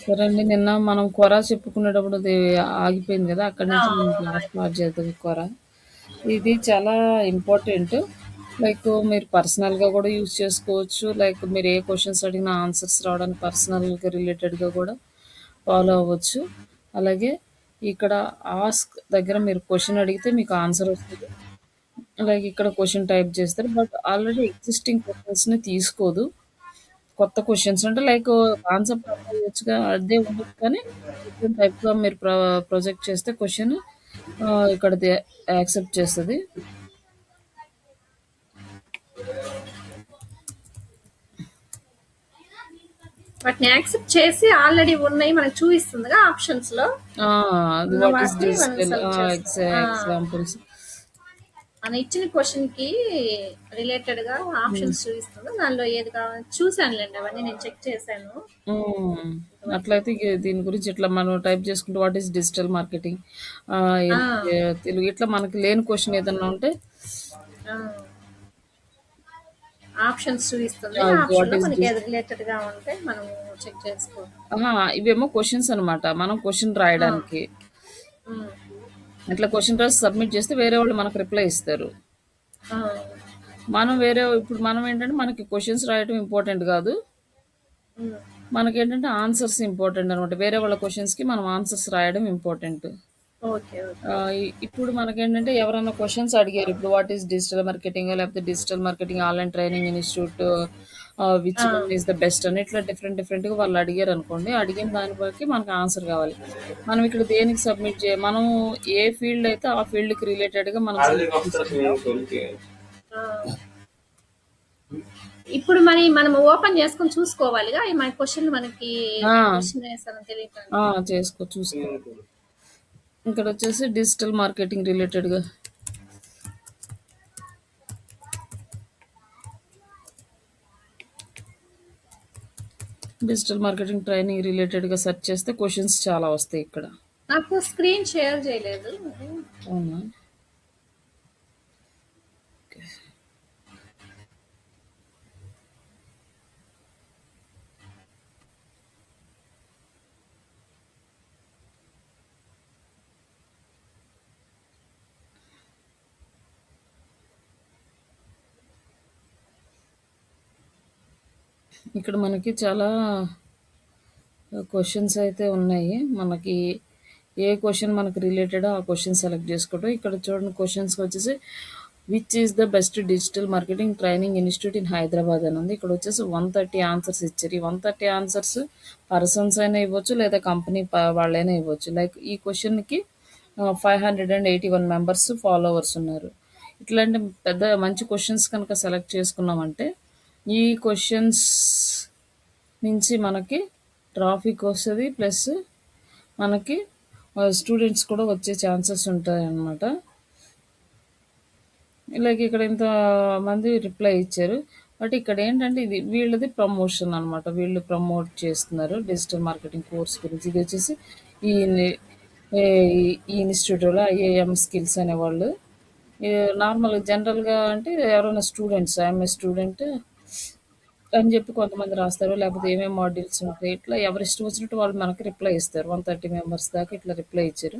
సరే అండి. నిన్న మనం కొర చెప్పుకునేటప్పుడు అది ఆగిపోయింది గదా! అక్కడి ఆ! నుంచి మనం క్లాస్ అవునండి. స్టార్ట్ చేద్దాం కొర. ఇది చాలా ఇంపార్టెంట్. లైక్ మీరు పర్సనల్‌గా గూడా యూజ్ చేసుకోవచ్చు. లైక్ మీరు ఏ క్వెషన్స్ అడిగినా ఆన్సర్స్ రావడానికి పర్సనల్‌గా రిలేటెడ్‌గా గూడా ఫాలో అవ్వచ్చు. అలాగే ఇక్కడ ఆస్క్ దగ్గర మీరు క్వెషన్ అడిగితే మీకు ఆన్సర్ వస్తది. లైక్ ఇక్కడ క్వెషన్ టైప్ చేస్తారు. బట్ ఆల్రెడీ ఎగ్జిస్టింగ్ క్వెషన్స్‌ని తీసుకోదు. కొత్త క్వెషన్స్ అంటే లైక్ కాన్సెప్ట్ అప్లై చేయొచ్చుగా అదే ఉండొచ్చు కానీ డిఫరెంట్ టైప్‌గా మీరు ప్రొజెక్ట్ చేస్తే క్వెషన్ ఇక్కడది యాక్సెప్ట్ చేస్తది. వాటిని యాక్సెప్ట్ చేసి ఆల్రెడీ ఉన్నాయి మనకు చూపిస్తుందిగా ఆప్షన్స్‌లో. ఆ! అది ఉన్న వాట్ ఈస్ వాటిని మనం డిజిటల్ సెలెక్ట్ చేసుకోవాలి. ఎగ్జాంపుల్స్. మన ఇచ్చిన క్వెషన్‌కి రిలేటెడ్‌గా హ్మ్. ఆప్షన్స్ చూపిస్తుంది. దానిలో ఏది కావాలో చూసానులెండి అవన్నీ నేను చెక్ చేశాను. హ్మ్. ఇంతవరకు. అట్లయితే దీని గురించి ఇట్లా మనం టైప్ చేసుకుంటే వాట్ ఈస్ డిజిటల్ మార్కెటింగ్ ఆ! తెలుగు ఇట్లా మనకి లేని క్వెషన్ ఏదన్నా ఉంటే ఆ! ఆప్షన్స్ చూపిస్తుంది. ఆ వాట్ ఆప్షన్‌లో ఈస్ మనకి ఏది రిలేటెడ్‌గా ఉంటే మనము చెక్ చేసుకోవాలి. అహా! ఇవేమో క్వెషన్స్ అన్నమాట. మనం క్వెషన్ ఆ! రాయడానికి. హ్మ్. ఇట్లా క్వెషన్ రాసి సబ్మిట్ చేస్తే వేరే వాళ్ళు మనకు రిప్లై ఇస్తారు. ఆ! ఇప్పుడు మనం ఏంటంటే మనకి క్వెషన్స్ రాయటం ఇంపార్టెంట్ గాదు. హ్మ్. మనకేంటంటే ఆన్సర్స్ ఇంపార్టెంట్ అనమాట. వేరే వాళ్ళ క్వెషన్స్‌కి మనం ఆన్సర్స్ రాయడం ఇంపార్టెంట్. ఓకే. ఓకే. ఇప్పుడు మనకేంటంటే ఎవరన్నా క్వెషన్స్ అడిగారు. ఇప్పుడు వాట్ ఈస్ డిజిటల్ మార్కెటింగ్ లేకపోతే digital marketing online training institute which ఆ! వన్ ఈస్ ద బెస్ట్ అని ఇట్లా డిఫరెంట్‌గా వాళ్ళు అడిగారనుకోండి. అడిగిన దాన్ని బట్టి మనకు ఆన్సర్ కావాలి. మనం ఇక్కడ దేనికి సబ్మిట్ మనం ఏ ఫీల్డ్ అయితే ఆ ఫీల్డ్‌కి రిలేటెడ్‌గా మనం సెలెక్ట్ చేసుకుంటాం. ఆ! ఇప్పుడు మరి మనం ఓపెన్ చేసుకొని చూసుకోవాలిగా ఈ మన క్వెషన్ మనకి ఆ! క్వెషన్ వేసారని ఆ! తెలియకుండా. చూసుకో. ఇక్కడొచ్చేసి డిజిటల్ మార్కెటింగ్ రిలేటెడ్‌గా డిజిటల్ మార్కెటింగ్ ట్రైనింగ్ రిలేటెడ్‌గా సెర్చ్ చేస్తే క్వెషన్స్ చాలా వస్తాయి ఇక్కడ. నాకు స్క్రీన్ షేర్ చేయలేదు. అవునా? ఓకే. ఇక్కడ మనకి చాలా క్వెషన్స్ అయితే ఉన్నాయి. మనకి ఏ క్వెషన్ మనకు రిలేటెడో ఆ క్వెషన్ సెలెక్ట్ చేసుకోవటం. ఇక్కడ చూడండి క్వెషన్స్‌కొచ్చేసి which is the best digital marketing training institute in Hyderabad అని ఉంది. ఇక్కడొచ్చేసి 130 ఆన్సర్స్ ఇచ్చారు. ఈ 130 ఆన్సర్స్ పర్సన్స్ అయినా ఇవ్వచ్చు లేదా కంపెనీ వాళ్ళైనా ఇవ్వచ్చు. లైక్ ఈ క్వెషన్‌కి 581 మెంబర్స్ ఫాలోవర్స్ ఉన్నారు. ఇట్లాంటి పెద్ద మంచి క్వెషన్స్ కనుక సెలెక్ట్ చేసుకున్నామంటే ఈ క్వెషన్స్ నుంచి మనకి ట్రాఫిక్ వస్తది. ప్లస్ మనకి స్టూడెంట్స్ కూడా వచ్చే ఛాన్సెస్ ఉంటాయన్నమాట. లైక్ ఇక్కడ ఇంత మంది రిప్లై ఇచ్చారు. బట్ ఇక్కడ ఏంటంటే ఇది వీళ్ళది ప్రమోషన్ అనమాట. వీళ్ళు ప్రమోట్ చేస్తున్నారు డిజిటల్ మార్కెటింగ్ కోర్స్ గురించి. ఇది వచ్చేసి ఈ ఈ ఇన్‌స్టిట్యూట్‌లో ఐఏఎం స్కిల్స్ అనేవాళ్ళు. నార్మల్‌గా జనరల్‌గా అంటే ఎవరైనా స్టూడెంట్స్ ఐయామ్ ఏ స్టూడెంట్ అని చెప్పి కొంతమంది రాస్తారు. లేకపోతే ఏమేమి మాడ్యూల్స్ ఉంటాయి. ఇట్లా ఎవరిష్టం వచ్చినట్టు వాళ్ళు మనకి రిప్లై ఇస్తారు. 130 మెంబర్స్ దాకా ఇట్లా రిప్లై ఇచ్చారు.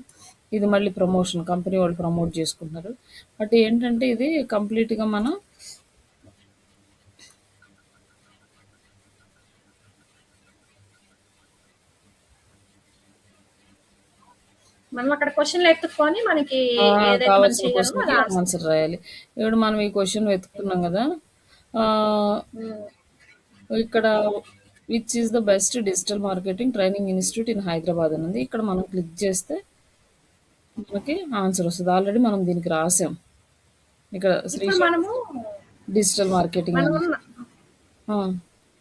ఇది మళ్ళీ ప్రమోషన్ కంపెనీ వాళ్ళు ప్రమోట్ చేసుకుంటున్నారు. బట్ ఏంటంటే ఇది కంప్లీట్‌గా మనం మనం అక్కడ క్వెషన్లు ఎత్తుక్కొని మనకి ఏదైతే మనం కావాల్సిన చేయగలమో క్వెషన్‌కి అది ఆన్సర్. ఆన్సర్ రాయాలి. ఇప్పుడు మనం ఈ క్వెషన్ వెతుకుతున్నాం కదా! ఆహ్, హ్మ్. ఇక్కడ which is the best digital marketing training institute in Hyderabad అని ఉంది. ఇక్కడ మనం క్లిక్ చేస్తే మనకి ఆన్సర్ వస్తది. ఆల్రెడీ మనం దీనికి రాసాం. ఇక్కడ ఇప్పుడు శ్రీశైలం మనము డిజిటల్ మార్కెటింగ్ మనం అని. ఉన్న ఆ!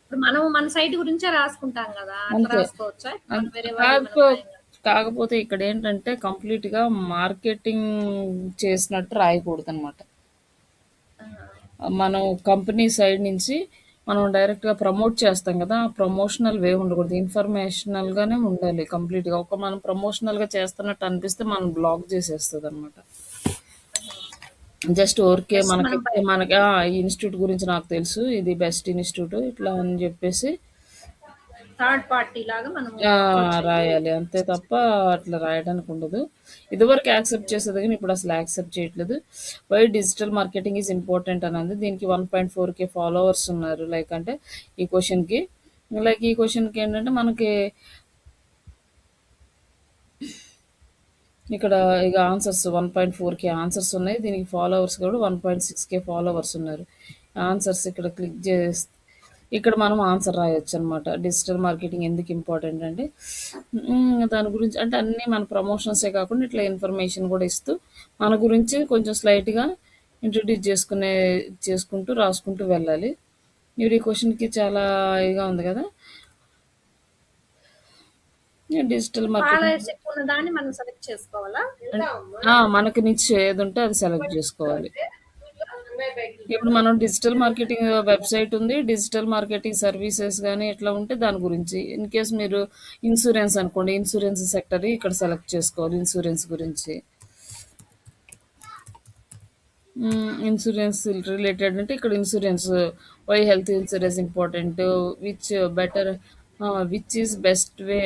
ఇప్పుడు మనం మన సైట్ గురించే రాసుకుంటాం కదా! అట్లా అంతే. రాసుకోవచ్చా? మనం వేరే వాళ్ళవి మనం కాకపో రాయం కదా! కాకపోతే ఇక్కడేంటంటే కంప్లీట్‌గా మార్కెటింగ్ చేసినట్టు రాయకూడదనమాట. ఆ! మనం కంపెనీ సైడ్ నుంచి మనం డైరెక్ట్‌గా ప్రమోట్ చేస్తాం గదా! ఆ ప్రమోషనల్ వే ఉండకూడదు. ఇన్ఫర్మేషనల్‌గానే ఉండాలి కంప్లీట్‌గా. మనం ప్రమోషనల్‌గా చేస్తున్నట్టు అనిపిస్తే మనల్ని బ్లాక్ చేసేస్తదనమాట. జస్ట్ ఊరికే జస్ట్ మనం మనకి ఈ ఇన్‌స్టిట్యూట్ గురించి నాకు తెలుసు. ఇది బెస్ట్ ఇన్‌స్టిట్యూట్ ఇట్లా అని జెప్పేసి థర్డ్ పార్టీ లాగా మనము ఆ! అప్రోచ్ అయ్యి రాయాలి. అంతే తప్ప అట్లా రాయడానికి ఉండదు. ఇదివరకు యాక్సెప్ట్ చేసేది గానీ ఇప్పుడసలు యాక్సెప్ట్ చేయట్లేదు. Why digital marketing is important అనంది. దీనికి 1.4K ఫాలోవర్స్ ఉన్నారు. లైక్ అంటే ఈ క్వెషన్‌కి. లైక్ ఈ క్వెషన్‌కి ఏంటంటే మనకి ఇక్కడ ఇక ఆన్సర్స్ 1.4K ఆన్సర్స్ ఉన్నాయి. దీనికి ఫాలోవర్స్ కూడా 1.6K ఫాలోవర్స్ ఉన్నారు. ఆన్సర్స్ ఇక్కడ క్లిక్ చేస్తే ఇక్కడ మనం ఆన్సర్ రాయొచ్చు అనమాట. డిజిటల్ మార్కెటింగ్ ఎందుకు ఇంపార్టెంట్ అంటే దాని గురించి అంటే అన్నీ మన ప్రమోషన్సే కాకుండా ఇట్లా ఇన్ఫర్మేషన్ కూడా ఇస్తూ మన గురించి కొంచెం స్లైట్గా ఇంట్రడ్యూస్ చేసుకుంటూ రాసుకుంటూ వెళ్ళాలి. ఇప్పుడు ఈ క్వశ్చన్కి చాలా ఇదిగా ఉంది కదా. డిజిటల్ మార్కెటింగ్ స్కాలర్షిప్ ఉన్న దాన్ని మనం సెలెక్ట్ చేసుకోవాలా? మనకి నిచ్ ఏది ఉంటే అది సెలెక్ట్ చేసుకోవాలి. ఇప్పుడు మనం డిజిటల్ మార్కెటింగ్ వెబ్సైట్ ఉంది. డిజిటల్ మార్కెటింగ్ సర్వీసెస్ కానీ ఇట్లా ఉంటే దాని గురించి. ఇన్ కేస్ మీరు ఇన్సూరెన్స్ అనుకోండి, ఇన్సూరెన్స్ సెక్టర్ ఇక్కడ సెలెక్ట్ చేసుకోవాలి ఇన్సూరెన్స్ గురించి. ఇన్సూరెన్స్ రిలేటెడ్ అంటే ఇక్కడ insurance why health insurance important, which better, which is best way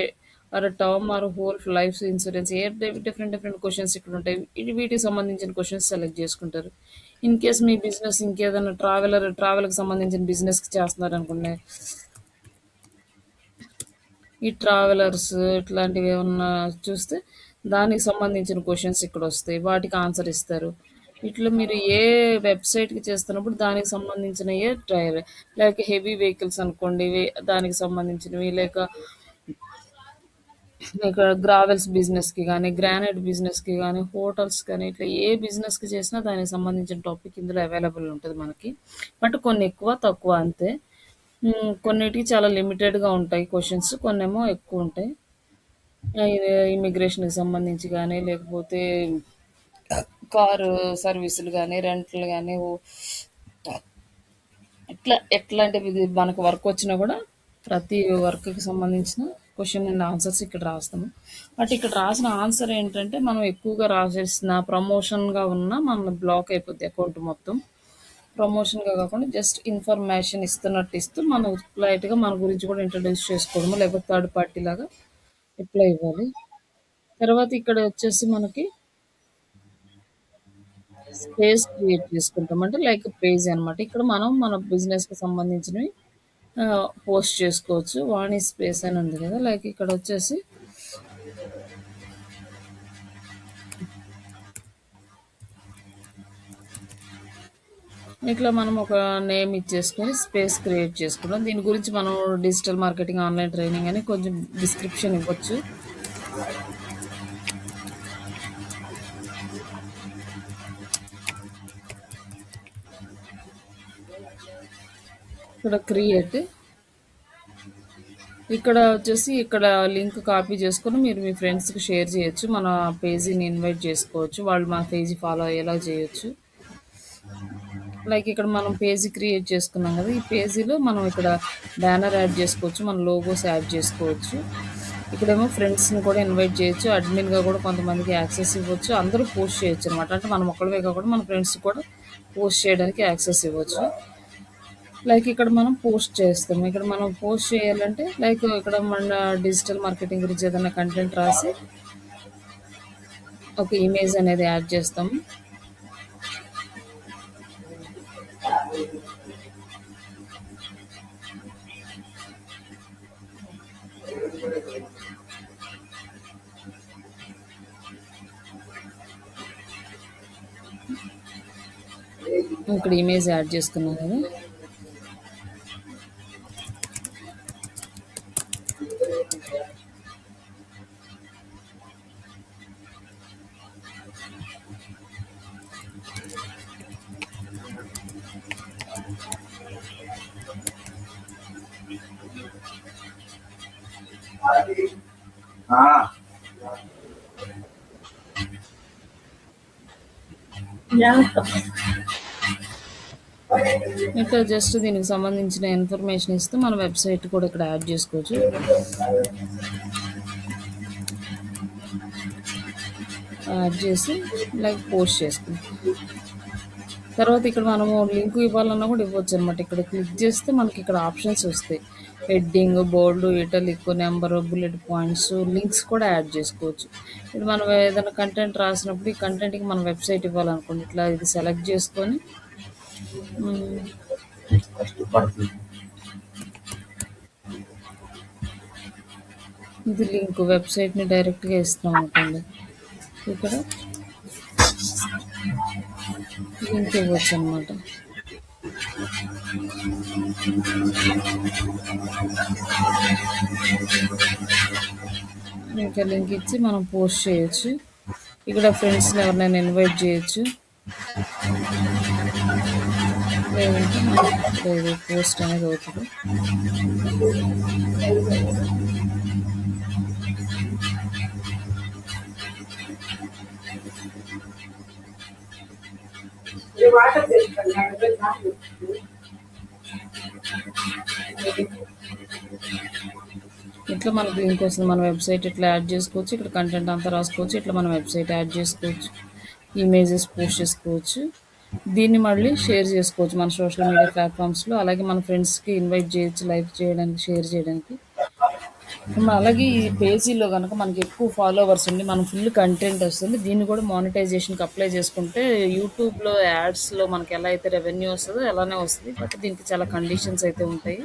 or term or whole life insurance, ఏ డిఫరెంట్ డిఫరెంట్ క్వశ్చన్స్ ఇక్కడ ఉంటాయి. వీటికి సంబంధించిన క్వశ్చన్స్ సెలెక్ట్ చేసుకుంటారు. ఇన్ కేస్ మీ బిజినెస్ ఇంకేదైనా ట్రావెల్కి సంబంధించిన బిజినెస్కి చేస్తున్నారు అనుకోండి, ఈ ట్రావెలర్స్ ఇట్లాంటివి ఏమన్నా చూస్తే దానికి సంబంధించిన క్వశ్చన్స్ ఇక్కడ వస్తాయి. వాటికి ఆన్సర్ ఇస్తారు. ఇట్లా మీరు ఏ వెబ్సైట్కి చేస్తున్నప్పుడు దానికి సంబంధించిన ఏ డ్రైవర్ లేక హెవీ వెహికల్స్ అనుకోండి, దానికి సంబంధించినవి లేక ఇక్కడ గ్రావెల్స్ బిజినెస్కి కానీ గ్రానైట్ బిజినెస్కి కానీ హోటల్స్ కానీ ఇట్లా ఏ బిజినెస్కి చేసినా దానికి సంబంధించిన టాపిక్ ఇందులో అవైలబుల్ ఉంటుంది మనకి. బట్ కొన్ని ఎక్కువ తక్కువ అంతే. కొన్నిటికి చాలా లిమిటెడ్గా ఉంటాయి క్వశ్చన్స్, కొన్నేమో ఎక్కువ ఉంటాయి. ఇమిగ్రేషన్కి సంబంధించి కానీ లేకపోతే కారు సర్వీసులు కానీ రెంట్లు కానీ ఇట్లా ఎట్లాంటివి మనకు వర్క్ వచ్చినా కూడా ప్రతి వర్క్కి సంబంధించిన క్వశ్చన్ అండ్ ఆన్సర్స్ ఇక్కడ రాస్తాము. బట్ ఇక్కడ రాసిన ఆన్సర్ ఏంటంటే మనం ఎక్కువగా రాసేసిన ప్రమోషన్గా ఉన్న మన బ్లాక్ అయిపోద్ది అకౌంట్ మొత్తం. ప్రమోషన్గా కాకుండా జస్ట్ ఇన్ఫర్మేషన్ ఇస్తున్నట్టు ఇస్తూ మనం లైట్గా మన గురించి కూడా ఇంట్రడ్యూస్ చేసుకోవడము లేకపోతే థర్డ్ పార్టీ లాగా రిప్లై ఇవ్వాలి. తర్వాత ఇక్కడ వచ్చేసి మనకి స్పేస్ క్రియేట్ చేసుకుంటాం అంటే లైక్ పేజ్ అనమాట. ఇక్కడ మనం మన బిజినెస్కి సంబంధించినవి పోస్ట్ చేసుకోవచ్చు. వాణి స్పేస్ అని ఉంది కదా, లైక్ ఇక్కడ వచ్చేసి ఇట్లా మనం ఒక నేమ్ ఇచ్చేసుకొని స్పేస్ క్రియేట్ చేసుకున్నాం. దీని గురించి మనం డిజిటల్ మార్కెటింగ్ ఆన్లైన్ ట్రైనింగ్ అని కొంచెం డిస్క్రిప్షన్ ఇవ్వచ్చు. ఇక్కడ క్రియేట్, ఇక్కడ వచ్చేసి ఇక్కడ లింక్ కాపీ చేసుకొని మీరు మీ ఫ్రెండ్స్కి షేర్ చేయొచ్చు. మన పేజీని ఇన్వైట్ చేసుకోవచ్చు, వాళ్ళు మన పేజీ ఫాలో అయ్యేలా చేయొచ్చు. లైక్ ఇక్కడ మనం పేజీ క్రియేట్ చేసుకున్నాం కదా, ఈ పేజీలో మనం ఇక్కడ బ్యానర్ యాడ్ చేసుకోవచ్చు, మన లోగోస్ యాడ్ చేసుకోవచ్చు. ఇక్కడేమో ఫ్రెండ్స్ని కూడా ఇన్వైట్ చేయొచ్చు, అడ్మిన్గా కూడా కొంతమందికి యాక్సెస్ ఇవ్వచ్చు, అందరూ పోస్ట్ చేయొచ్చు అనమాట. అంటే మనం ఒక్కడవే కాకుండా మన ఫ్రెండ్స్ కూడా పోస్ట్ చేయడానికి యాక్సెస్ ఇవ్వచ్చు. లైక్ ఇక్కడ మనం పోస్ట్ చేస్తాం. ఇక్కడ మనం పోస్ట్ చేయాలంటే లైక్ ఇక్కడ మన డిజిటల్ మార్కెటింగ్ గురించి ఏదైనా కంటెంట్ రాసి ఒక ఇమేజ్ అనేది యాడ్ చేస్తాము. ఇక్కడ ఇమేజ్ యాడ్ చేసుకున్నాం కదా, ఇట్లా జస్ట్ దీనికి సంబంధించిన ఇన్ఫర్మేషన్ ఇస్తూ మన వెబ్సైట్ కూడా ఇక్కడ యాడ్ చేసుకోవచ్చు. యాడ్ చేసి లైక్ పోస్ట్ చేసుకుంటాం. తర్వాత ఇక్కడ మనము లింక్ ఇవ్వాలన్నా కూడా ఇవ్వచ్చు అనమాట. ఇక్కడ క్లిక్ చేస్తే మనకి ఇక్కడ ఆప్షన్స్ వస్తాయి. Heading, bold, italic, number, bullet points, links కూడా యాడ్ చేసుకోవచ్చు. ఇప్పుడు మనం ఏదైనా కంటెంట్ రాసినప్పుడు ఈ కంటెంట్కి మనం వెబ్సైట్ ఇవ్వాలనుకోండి, ఇట్లా ఇది సెలెక్ట్ చేసుకొని మ్, ఇది లింక్ వెబ్సైట్ని డైరెక్ట్గా ఇస్తాం అనుకోండి, ఇక్కడ లింక్ ఇవ్వచ్చు అనమాట. ఇంకా లింక్ ఇచ్చి మనం పోస్ట్ చేయొచ్చు. ఇక్కడ ఫ్రెండ్స్ని ఎవరినైనా ఇన్వైట్ చేయొచ్చు. లేదంటే మనకి ఇది పోస్ట్ అనేది అవుతుంది. ఇట్లా మనకు లింక్ వస్తుంది. మన వెబ్సైట్ ఇట్లా యాడ్ చేసుకోవచ్చు. ఇక్కడ కంటెంట్ అంతా రాసుకోవచ్చు. ఇట్లా మన వెబ్సైట్ యాడ్ చేసుకోవచ్చు. ఇమేజెస్ పోస్ట్ చేసుకోవచ్చు. దీన్ని మళ్ళీ షేర్ చేసుకోవచ్చు మన సోషల్ మీడియా ప్లాట్ఫామ్స్లో. అలాగే మన ఫ్రెండ్స్కి ఇన్వైట్ చేయొచ్చు, లైక్ చేయడానికి, షేర్ చేయడానికి. అలాగే ఈ పేజీలో కనుక మనకి ఎక్కువ ఫాలోవర్స్ ఉండి మనం ఫుల్ కంటెంట్ వస్తుంది. దీన్ని కూడా మానిటైజేషన్కి అప్లై చేసుకుంటే యూట్యూబ్లో యాడ్స్లో మనకి ఎలా అయితే రెవెన్యూ వస్తుందో అలానే వస్తుంది. బట్ దీనికి చాలా కండిషన్స్ అయితే ఉంటాయి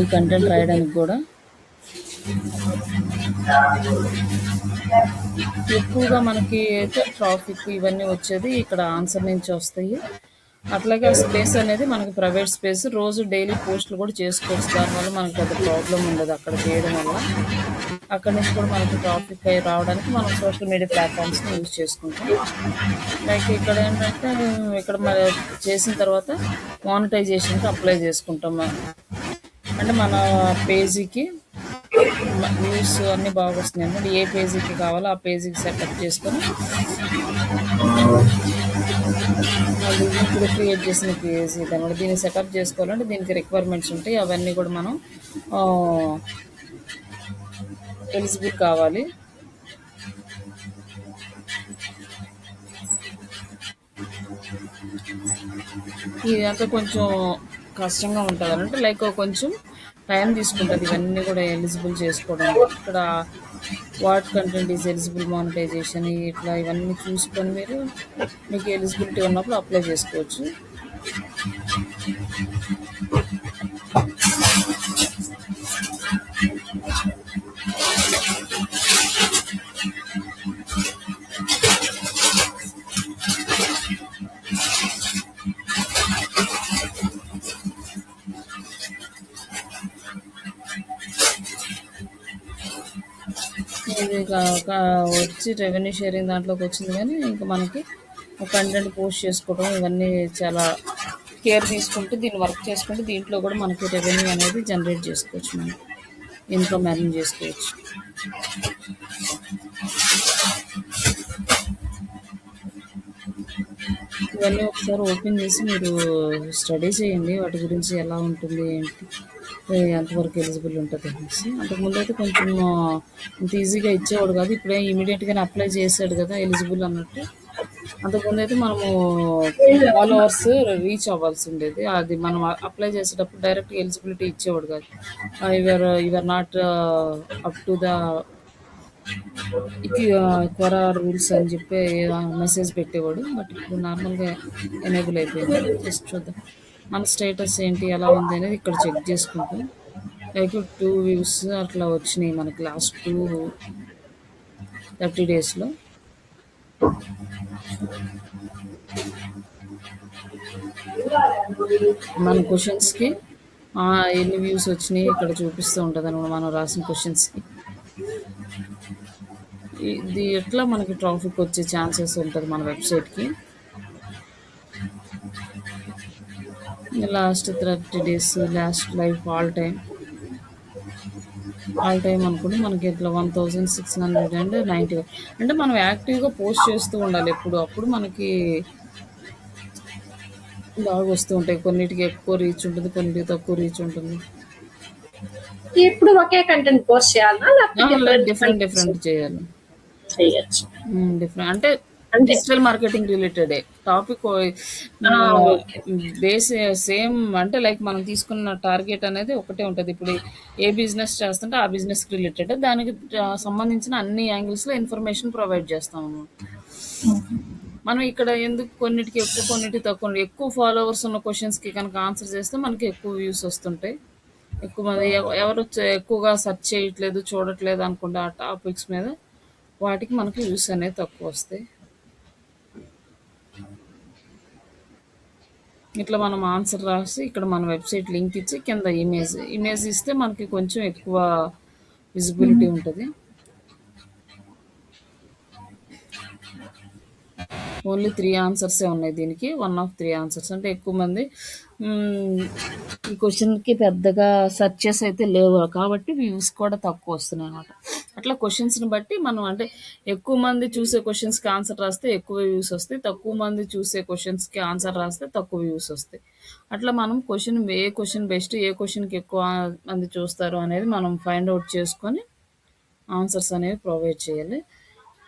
ఈ కంటెంట్ రాయడానికి కూడా. ఎక్కువగా మనకి అయితే ట్రాఫిక్ ఇవన్నీ వచ్చేది ఇక్కడ ఆన్సర్ నుంచి వస్తాయి. అట్లాగే ఆ స్పేస్ అనేది మనకి ప్రైవేట్ స్పేస్. రోజు డైలీ పోస్టులు కూడా చేసుకోవచ్చు. దానివల్ల మనకి పెద్ద ప్రాబ్లం ఉండదు అక్కడ చేయడం వల్ల. అక్కడ నుంచి కూడా మనకి ట్రాఫిక్ అయి రావడానికి మనం సోషల్ మీడియా ప్లాట్ఫామ్స్ని యూజ్ చేసుకుంటాం. లైక్ ఇక్కడ ఏంటంటే ఇక్కడ మరి చేసిన తర్వాత మానిటైజేషన్కి అప్లై చేసుకుంటాం. అంటే మన పేజీకి వ్యూస్ అన్నీ బాగా వస్తున్నాయి అనమాట. ఏ పేజీకి కావాలో ఆ పేజీకి సెటప్ చేసుకొని అది ఇప్పుడు క్రియేట్ చేసిన పేజీ అనమాట. దీన్ని సెటప్ చేసుకోవాలంటే దీనికి రిక్వైర్మెంట్స్ ఉంటాయి. అవన్నీ కూడా మనం ఎలిజిబుల్ కావాలి. ఇదంతా కొంచెం కష్టంగా ఉంటుంది అంటే లైక్ కొంచెం టైం తీసుకుంటుంది ఇవన్నీ కూడా ఎలిజిబుల్ చేసుకోవడం. ఇక్కడ what content is eligible monetization ఇట్లా ఇవన్నీ చూసుకొని మీరు మీకు ఎలిజిబిలిటీ ఉన్నప్పుడు అప్లై చేసుకోవచ్చు. ఇది వచ్చి రెవెన్యూ షేరింగ్ దాంట్లోకి వచ్చింది. కానీ ఇంకా మనకి కంటెంట్ పోస్ట్ చేసుకోవడం ఇవన్నీ చాలా కేర్ తీసుకుంటూ దీన్ని వర్క్ చేసుకుంటే దీంట్లో కూడా మనకి రెవెన్యూ అనేది జనరేట్ చేసుకోవచ్చు. మనం ఇన్కమ్ ఎర్న్ చేసుకోవచ్చు. ఇవన్నీ ఒకసారి ఓపెన్ చేసి మీరు స్టడీ చేయండి వాటి గురించి ఎలా ఉంటుంది ఏంటి ఎంతవరకు ఎలిజిబుల్ ఉంటుంది అనేసి. అంతకుముందు అయితే కొంచెం ఇంత ఈజీగా ఇచ్చేవాడు కాదు. ఇప్పుడే ఇమీడియట్గానే అప్లై చేసాడు కదా ఎలిజిబుల్ అన్నట్టు. అంతకుముందు అయితే మనము ఫాలోవర్స్ రీచ్ అవ్వాల్సి ఉండేది. అది మనం అప్లై చేసేటప్పుడు డైరెక్ట్ ఎలిజిబిలిటీ ఇచ్చేవాడు కాదు. Your not up to the Quora rules అని చెప్పి మెసేజ్ పెట్టేవాడు. బట్ ఇప్పుడు నార్మల్గా ఎనేబుల్ అయిపోయింది. జస్ట్ చూద్దాం మన స్టేటస్ ఏంటి ఎలా ఉంది అనేది ఇక్కడ చెక్ చేసుకుంటాం. లైక్ 2 వ్యూస్ అట్లా వచ్చినాయి మనకి లాస్ట్ 30 డేస్లో. మన క్వశ్చన్స్కి ఎన్ని వ్యూస్ వచ్చినాయి ఇక్కడ చూపిస్తూ ఉంటుంది అనమాట మనం రాసిన క్వశ్చన్స్కి. ఇది ఎట్లా మనకి ట్రాఫిక్ వచ్చే ఛాన్సెస్ ఉంటుంది మన వెబ్సైట్కి. Last 30 days last life all time అనుకుంటే మనకి ఇట్లా 1690 అంటే మనం యాక్టివ్గా పోస్ట్ చేస్తూ ఉండాలి ఎప్పుడు. అప్పుడు మనకి బాగా వస్తూ ఉంటాయి. కొన్నిటికి ఎక్కువ రీచ్ ఉంటుంది, కొన్నిటికి తక్కువ రీచ్ ఉంటుంది. ఇప్పుడు ఒకే కంటెంట్ పోస్ట్ చేయాలా డిఫరెంట్ చేయాలి. చేయొచ్చు. డిఫరెంట్ అంటే అంతే. Digital marketing రిలేటెడే. టాపిక్ ఆ! హ్మ్. ఓకే. బేస్ సేమ్ అంటే లైక్ మనం తీసుకున్న టార్గెట్ అనేది ఒకటే ఉంటది. ఇప్పుడు ఏ బిజినెస్ చేస్తుంటే ఆ బిజినెస్‌కి రిలేటెడ్. దానికి సంబంధించిన అన్ని యాంగిల్స్‌లో ఇన్ఫర్మేషన్ ప్రొవైడ్ చేస్తామనమాట. మనం ఇక్కడ ఎందుకు కొన్నిటికి ఎక్కువ, కొన్నిటికి తక్కువ ఎక్కువ ఫాలోవర్స్ ఉన్న క్వెషన్స్‌కి కనుక ఆన్సర్ చేస్తే మనకి ఎక్కువ వ్యూస్ వస్తుంటాయి. ఎక్కువ మంది ఎవరు ఎక్కువగా సెర్చ్ చేయట్లేదు, చూడట్లేదు అనుకుంటే ఆ టాపిక్స్ మీద వాటికి మనకి వ్యూస్ అనేవి తక్కువ వస్తాయి. ఇట్లా మనం ఆన్సర్ రాసి ఇక్కడ మన వెబ్సైట్ లింక్ ఇచ్చి కింద ఇమేజ్ ఇస్తే మనకి కొంచెం ఎక్కువ విజిబిలిటీ ఉంటుంది. ఓన్లీ 3 ఆన్సర్సే ఉన్నాయి దీనికి. 1 ఆఫ్ 3 ఆన్సర్స్ అంటే ఎక్కువ మంది మ్, ఈ క్వశ్చన్కి పెద్దగా సెర్చెస్ అయితే లేవు కాబట్టి వ్యూస్ కూడా తక్కువ వస్తున్నాయి అనమాట. అట్లా క్వశ్చన్స్ని బట్టి మనం అంటే ఎక్కువ మంది చూసే క్వశ్చన్స్కి ఆన్సర్ రాస్తే ఎక్కువ వ్యూస్ వస్తాయి, తక్కువ మంది చూసే క్వశ్చన్స్కి ఆన్సర్ రాస్తే తక్కువ వ్యూస్ వస్తాయి. అట్లా మనం ఏ క్వశ్చన్ బెస్ట్, ఏ క్వశ్చన్కి ఎక్కువ మంది చూస్తారు అనేది మనం ఫైండ్ అవుట్ చేసుకొని ఆన్సర్స్ అనేవి ప్రొవైడ్ చేయాలి.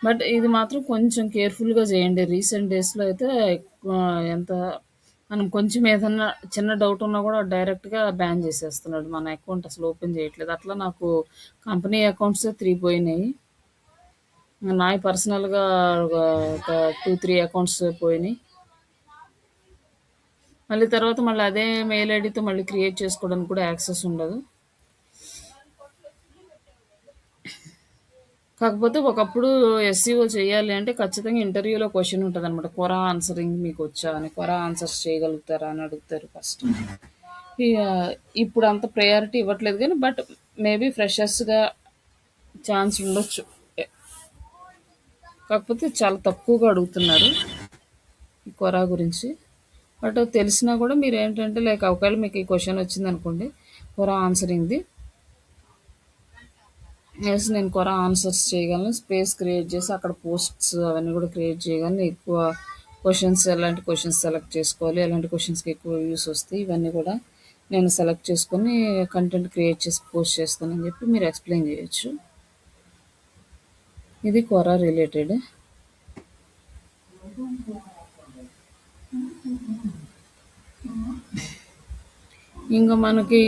బట్ ఇది మాత్రం కొంచెం కేర్‌ఫుల్‌గా చేయండి. రీసెంట్ డేస్‌లో అయితే ఎక్కువ ఎంత మనం కొంచెం ఏదన్నా చిన్న డౌట్ ఉన్నా కూడా డైరెక్ట్‌గా బ్యాన్ చేసేస్తున్నాడు. మన అకౌంట్ అసలు ఓపెన్ చేయట్లేదు. అట్లా నాకు కంపెనీ అకౌంట్సే 3 పోయినాయి. నాయి పర్సనల్‌గా ఒక 2, 3 అకౌంట్స్ పోయినాయి. మళ్ళీ తర్వాత అదే మెయిల్ ఐడీతో మళ్ళీ క్రియేట్ చేసుకోవడానికి కూడా యాక్సెస్ ఉండదు. కాకపోతే ఒకప్పుడు ఎస్సీఓ చేయాలి అంటే ఖచ్చితంగా ఇంటర్వ్యూలో క్వశ్చన్ ఉంటదనమాట. క్వరా ఆన్సరింగ్ మీకొచ్చా అని. క్వరా ఆన్సర్స్ చేయగలుగుతారా అని అడుగుతారు ఫస్ట్. ఇగ ఇప్పుడు అంత ప్రయారిటీ ఇవ్వట్లేదు గానీ, బట్ మేబీ ఫ్రెషర్స్‌గా ఛాన్స్ ఉండొచ్చు. కాకపోతే చాలా తక్కువగా అడుగుతున్నారు ఈ క్వరా గురించి. బట్ తెలిసినా కూడా మీరేంటంటే లైక్ ఒకవేళ మీకు ఈ క్వశ్చన్ వచ్చిందనుకోండి, క్వరా ఆన్సరింగ్‌ది. ఎస్ నేను కొరా ఆన్సర్స్ చేయగలను. స్పేస్ క్రియేట్ చేసి అక్కడ పోస్ట్స్ అవన్నీ కూడా క్రియేట్ చేయగలను. ఎక్కువ క్వశ్చన్స్ ఎలాంటి క్వశ్చన్స్ సెలెక్ట్ చేసుకోవాలి, ఎలాంటి క్వశ్చన్స్కి ఎక్కువ వ్యూస్ వస్తాయి, ఇవన్నీ కూడా నేను సెలెక్ట్ చేసుకొని కంటెంట్ క్రియేట్ చేసి పోస్ట్ చేస్తానని చెప్పి మీరు ఎక్స్ప్లెయిన్ చేయొచ్చు. ఇది కొరా రిలేటెడ్. ఇంకా మనకి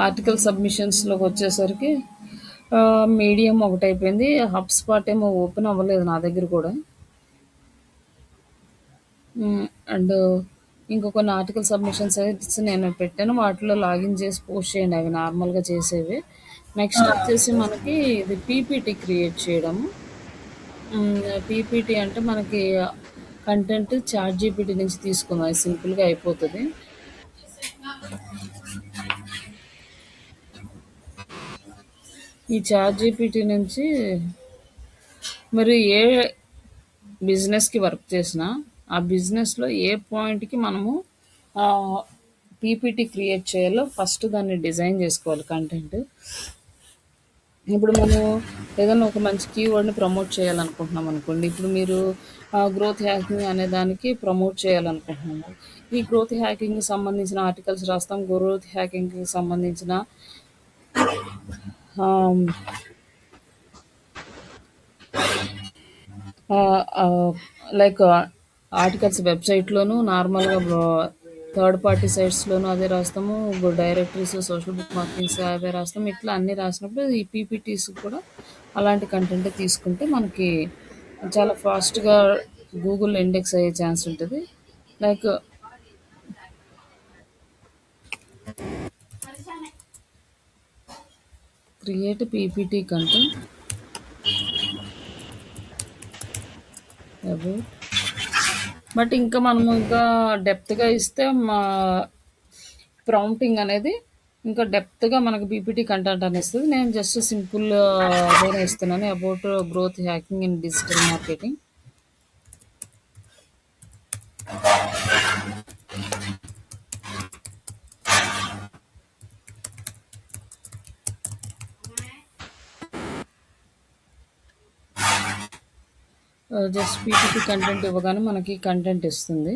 ఆర్టికల్ సబ్మిషన్స్లోకి వచ్చేసరికి మీడియం ఒకటి అయిపోయింది. హబ్ స్పాట్ ఏమో ఓపెన్ అవ్వలేదు నా దగ్గర కూడా. అండ్ ఇంకా కొన్ని ఆర్టికల్ సబ్మిషన్స్ అయితే నేను పెట్టాను. వాటిలో లాగిన్ చేసి పోస్ట్ చేయండి. అవి నార్మల్గా చేసేవి. నెక్స్ట్ వచ్చేసి మనకి ఇది పీపీటీ క్రియేట్ చేయడము. పీపీటీ అంటే మనకి కంటెంట్ చాట్ జీపీటీ నుంచి తీసుకుందాం. అది సింపుల్గా అయిపోతుంది. ఈ చాట్ జీపీటీ నుంచి మరి ఏ బిజినెస్కి వర్క్ చేసినా ఆ బిజినెస్లో ఏ పాయింట్కి మనము పీపీటీ క్రియేట్ చేయాలో ఫస్ట్ దాన్ని డిజైన్ చేసుకోవాలి కంటెంట్. ఇప్పుడు మనం ఏదైనా ఒక మంచి కీవర్డ్ని ప్రమోట్ చేయాలనుకుంటున్నాం అనుకోండి. ఇప్పుడు మీరు గ్రోత్ హ్యాకింగ్ అనే దానికి ప్రమోట్ చేయాలనుకుంటున్నాము. ఈ గ్రోత్ హ్యాకింగ్కి సంబంధించిన ఆర్టికల్స్ రాస్తాం. గ్రోత్ హ్యాకింగ్కి సంబంధించిన లైక్ ఆర్టికల్స్ వెబ్సైట్లోను నార్మల్గా థర్డ్ పార్టీ సైట్స్లోను అదే రాస్తాము. డైరెక్టరీస్, సోషల్ బుక్ మార్కింగ్స్ అవే రాస్తాము. ఇట్లా అన్నీ రాసినప్పుడు ఈ పీపీటీస్ కూడా అలాంటి కంటెంట్ తీసుకుంటే మనకి చాలా ఫాస్ట్గా గూగుల్ ఇండెక్స్ అయ్యే ఛాన్స్ ఉంటుంది. Like create PPT content about. But ఇంకా మనము ఇంకా డెప్త్గా ఇస్తే మా ప్రాంప్టింగ్ అనేది ఇంకా డెప్త్గా మనకు పీపీటీ కంటెంట్ అని ఇస్తుంది. నేను జస్ట్ సింపుల్ అదేనే ఇస్తున్నాను. About growth hacking in digital marketing. Just PPT content ఇవ్వగానే మనకి కంటెంట్ ఇస్తుంది.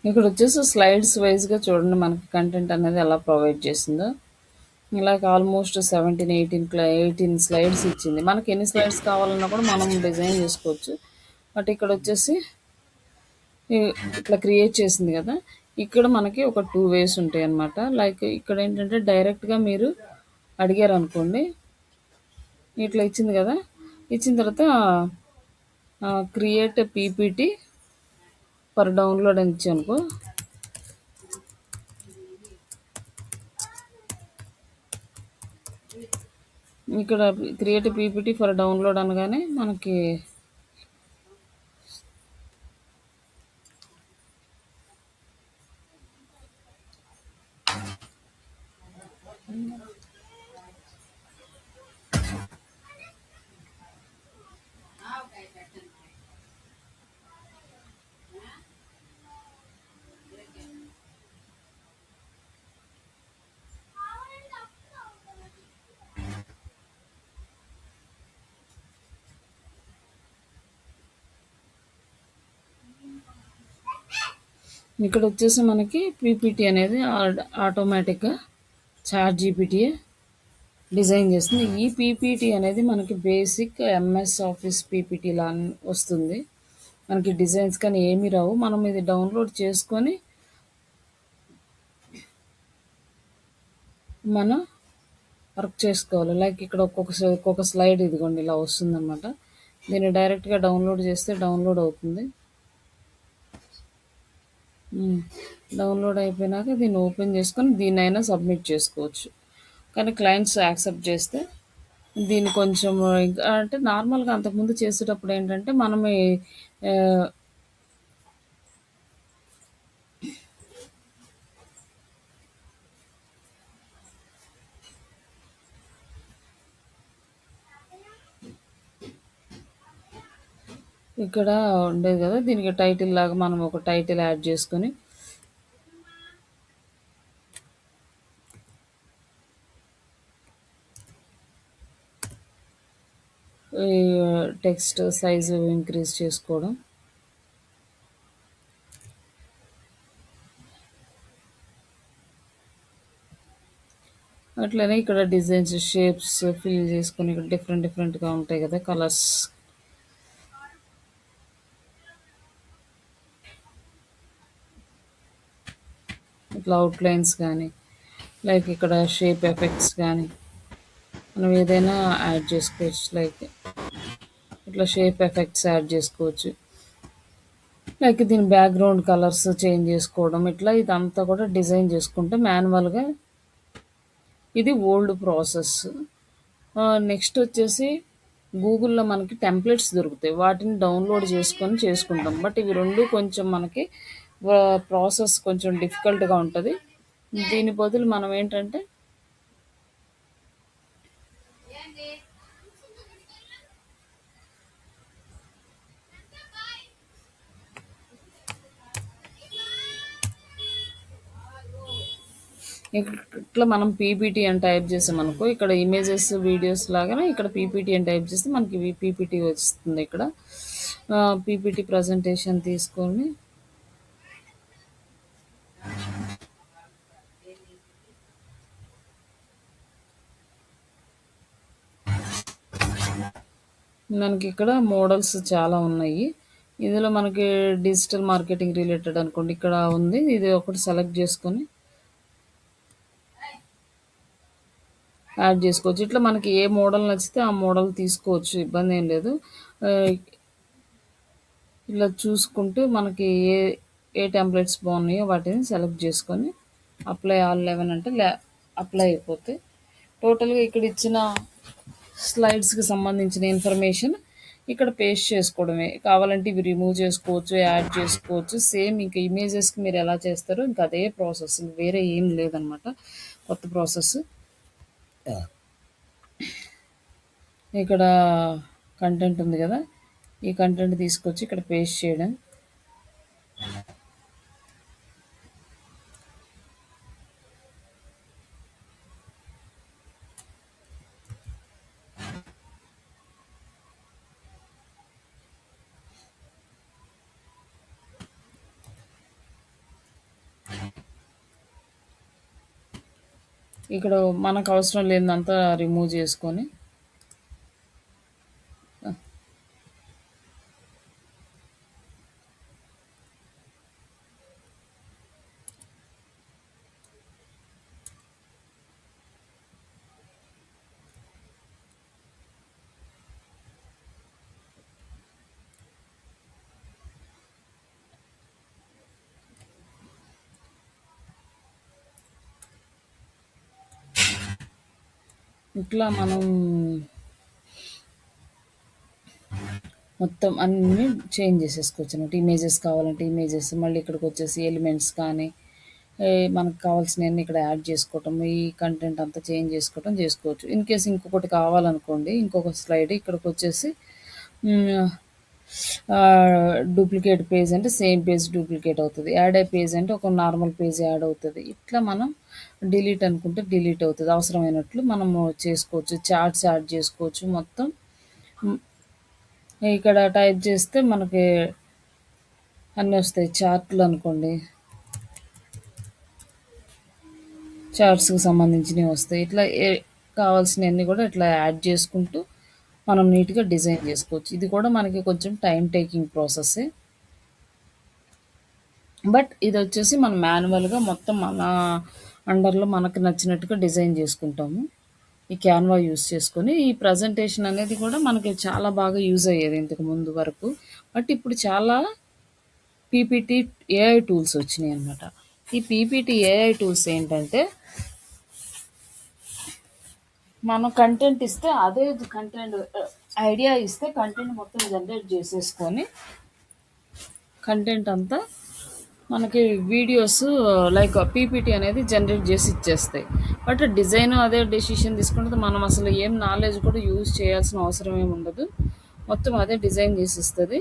ఇక్కడ వచ్చేసి స్లైడ్స్ వైజ్గా చూడండి మనకి కంటెంట్ అనేది ఎలా ప్రొవైడ్ చేసిందో. ఇలాగ ఆల్మోస్ట్ 17, 18 స్లైడ్స్ ఇచ్చింది. మనకి ఎన్ని స్లైడ్స్ కావాలన్నా కూడా మనం డిజైన్ చేసుకోవచ్చు. బట్ ఇక్కడ వచ్చేసి ఇట్లా క్రియేట్ చేసింది కదా, ఇక్కడ మనకి ఒక 2 వేస్ ఉంటాయి అన్నమాట. లైక్ ఇక్కడ ఏంటంటే డైరెక్ట్గా మీరు అడిగారు అనుకోండి, ఇట్లా ఇచ్చింది కదా, ఇచ్చిన తర్వాత క్రియేట్ పీపీటీ ఫర్ డౌన్లోడ్ అని ఇచ్చి అనుకో, ఇక్కడ క్రియేట్ పీపీటీ ఫర్ డౌన్లోడ్ అనగానే మనకి ఇక్కడ వచ్చేసి మనకి పీపీటీ అనేది ఆటోమేటిక్గా చాట్ జీపీటీ డిజైన్ చేస్తుంది. ఈ పీపీటీ అనేది మనకి బేసిక్ ఎంఎస్ ఆఫీస్ పీపీటీ లా వస్తుంది. మనకి డిజైన్స్ కానీ ఏమీ రావు. మనం ఇది డౌన్లోడ్ చేసుకొని మనం వర్క్ చేసుకోవాలి. లైక్ ఇక్కడ ఒక్కొక్క స్లైడ్ ఇదిగోండి ఇలా వస్తుందన్నమాట. దీన్ని డైరెక్ట్గా డౌన్లోడ్ చేస్తే డౌన్లోడ్ అవుతుంది. డౌన్లోడ్ అయిపోయినాక దీన్ని ఓపెన్ చేసుకొని దీన్నైనా సబ్మిట్ చేసుకోవచ్చు. కానీ క్లయింట్స్ యాక్సెప్ట్ చేస్తే దీన్ని కొంచెం ఇంకా అంటే నార్మల్గా అంతకుముందు చేసేటప్పుడు ఏంటంటే మనం ఇక్కడ ఉండేది కదా, దీనికి టైటిల్ లాగా మనం ఒక టైటిల్ యాడ్ చేసుకొని టెక్స్ట్ సైజు ఇంక్రీజ్ చేసుకోవడం. అట్లనే ఇక్కడ డిజైన్స్ షేప్స్ ఫిల్ చేసుకొని ఇక్కడ డిఫరెంట్గా ఉంటాయి కదా కలర్స్. ఇట్లా అవుట్లైన్స్ కానీ లైక్ ఇక్కడ షేప్ ఎఫెక్ట్స్ కానీ మనం ఏదైనా యాడ్ చేసుకోవచ్చు. లైక్ ఇట్లా షేప్ ఎఫెక్ట్స్ యాడ్ చేసుకోవచ్చు. లైక్ దీని బ్యాక్గ్రౌండ్ కలర్స్ చేంజ్ చేసుకోవడం, ఇట్లా ఇదంతా కూడా డిజైన్ చేసుకుంటే మాన్యువల్గా ఇది ఓల్డ్ ప్రాసెస్. నెక్స్ట్ వచ్చేసి గూగుల్లో మనకి టెంప్లెట్స్ దొరుకుతాయి, వాటిని డౌన్లోడ్ చేసుకొని చేసుకుంటాం. బట్ ఇవి రెండు కొంచెం మనకి ప్రాసెస్ కొంచెం డిఫికల్ట్గా ఉంటుంది. దీని బదులు మనం ఏంటంటే ఇట్లా మనం పీపీటీ అని టైప్ చేసామనుకో, ఇక్కడ ఇమేజెస్ వీడియోస్ లాగానే ఇక్కడ పీపీటీ అని టైప్ చేస్తే మనకి పీపీటీ వస్తుంది. ఇక్కడ పీపీటీ ప్రజెంటేషన్ తీసుకొని మనకి ఇక్కడ మోడల్స్ చాలా ఉన్నాయి. ఇందులో మనకి డిజిటల్ మార్కెటింగ్ రిలేటెడ్ అనుకోండి ఇక్కడ ఉంది, ఇది ఒకటి సెలెక్ట్ చేసుకొని యాడ్ చేసుకోవచ్చు. ఇట్లా మనకి ఏ మోడల్ నచ్చితే ఆ మోడల్ తీసుకోవచ్చు, ఇబ్బంది ఏం లేదు. ఇలా చూసుకుంటూ మనకి ఏ టెంప్లెట్స్ బాగున్నాయో వాటిని సెలెక్ట్ చేసుకొని అప్లై ఆల్ 11 అంటే అప్లై అయిపోతే టోటల్గా ఇక్కడ ఇచ్చిన స్లైడ్స్కి సంబంధించిన ఇన్ఫర్మేషన్ ఇక్కడ పేస్ట్ చేసుకోవడమే. కావాలంటే ఇవి రిమూవ్ చేసుకోవచ్చు, యాడ్ చేసుకోవచ్చు. సేమ్ ఇంకా ఇమేజెస్కి మీరు ఎలా చేస్తారో ఇంకా అదే ప్రాసెస్, వేరే ఏం లేదనమాట, కొత్త ప్రాసెస్. ఇక్కడ కంటెంట్ ఉంది కదా, ఈ కంటెంట్ తీసుకొచ్చి ఇక్కడ పేస్ట్ చేయడం. ఇక్కడ మనకు అవసరం లేనిదంతా రిమూవ్ చేసుకొని ఇట్లా మనం మొత్తం అన్నీ చేంజ్ చేసేసుకోవచ్చు అన్నమాట. ఇమేజెస్ కావాలంటే ఇమేజెస్, మళ్ళీ ఇక్కడికి వచ్చేసి ఎలిమెంట్స్ కానీ మనకు కావాల్సినవన్నీ ఇక్కడ యాడ్ చేసుకోవటం, ఈ కంటెంట్ అంతా చేంజ్ చేసుకోవచ్చు. ఇన్ కేస్ ఇంకొకటి కావాలనుకోండి, ఇంకొక స్లైడ్ ఇక్కడికి వచ్చేసి డూప్లికేట్ పేజ్ అంటే సేమ్ పేజ్ డూప్లికేట్ అవుతుంది. యాడ్ అయ్యే పేజ్ అంటే ఒక నార్మల్ పేజ్ యాడ్ అవుతుంది. ఇట్లా మనం డిలీట్ అనుకుంటే డిలీట్ అవుతుంది. అవసరమైనట్లు మనము చేసుకోవచ్చు. చార్ట్స్ యాడ్ చేసుకోవచ్చు. మొత్తం ఇక్కడ టైప్ చేస్తే మనకి అన్నీ వస్తాయి. చార్ట్లు అనుకోండి, చార్ట్స్కి సంబంధించినవి వస్తాయి. ఇట్లా కావాల్సినవన్నీ కూడా ఇట్లా యాడ్ చేసుకుంటూ మనం నీట్గా డిజైన్ చేసుకోవచ్చు. ఇది కూడా మనకి కొంచెం టైం టేకింగ్ ప్రాసెస్సే. బట్ ఇది వచ్చేసి మనం మాన్యువల్గా మొత్తం మన అండర్లో మనకు నచ్చినట్టుగా డిజైన్ చేసుకుంటాము. ఈ క్యాన్వా యూస్ చేసుకొని ఈ ప్రజెంటేషన్ అనేది కూడా మనకి చాలా బాగా యూజ్ అయ్యేది ఇంతకు ముందు వరకు. బట్ ఇప్పుడు చాలా పీపీటీ ఏఐ టూల్స్ వచ్చినాయి అనమాట. ఈ పీపీటీ ఏఐ టూల్స్ ఏంటంటే, మనం కంటెంట్ ఇస్తే అదే కంటెంట్ ఐడియా ఇస్తే కంటెంట్ మొత్తం జనరేట్ చేసేసుకొని కంటెంట్ అంతా మనకి వీడియోస్ లైక్ పీపీటీ అనేది జనరేట్ చేసి ఇచ్చేస్తాయి. బట్ డిజైన్ అదే డెసిషన్ తీసుకుంటే మనం అసలు ఏం నాలెడ్జ్ కూడా యూజ్ చేయాల్సిన అవసరం ఏమి ఉండదు. మొత్తం అదే డిజైన్ చేసి ఇస్తుంది.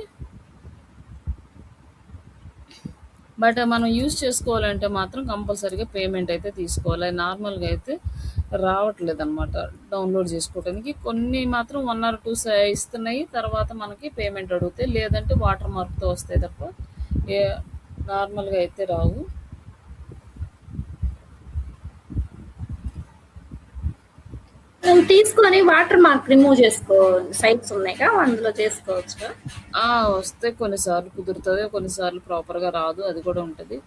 బట్ మనం యూజ్ చేసుకోవాలంటే మాత్రం కంపల్సరీగా పేమెంట్ అయితే తీసుకోవాలి. నార్మల్గా అయితే రావట్లేదు అనమాట డౌన్లోడ్ చేసుకోవడానికి. కొన్ని మాత్రం 1 or 2 ఇస్తున్నాయి, తర్వాత మనకి పేమెంట్ అడుగుతాయి. లేదంటే వాటర్ మార్క్తో వస్తాయి తప్ప ఏ నార్మల్గా అయితే రావు. నువ్వు తీసుకొని వాటర్ మార్క్ రిమూవ్ చేసుకో, సైట్స్ ఉన్నాయి కదా అందులో చేసుకోవచ్చు. వస్తే కొన్నిసార్లు కుదురుతుంది, కొన్నిసార్లు ప్రాపర్గా రాదు. అది కూడా ఉంటుంది.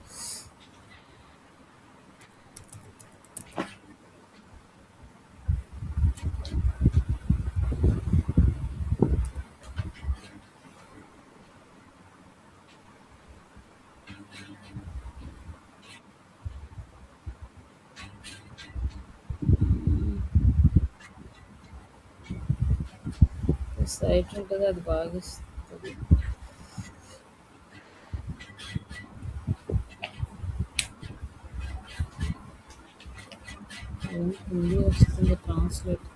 సైట్ ఉంటుంది, అది బాగా ఇస్తుంది. హిందీ వస్తుంది ట్రాన్స్లేట్.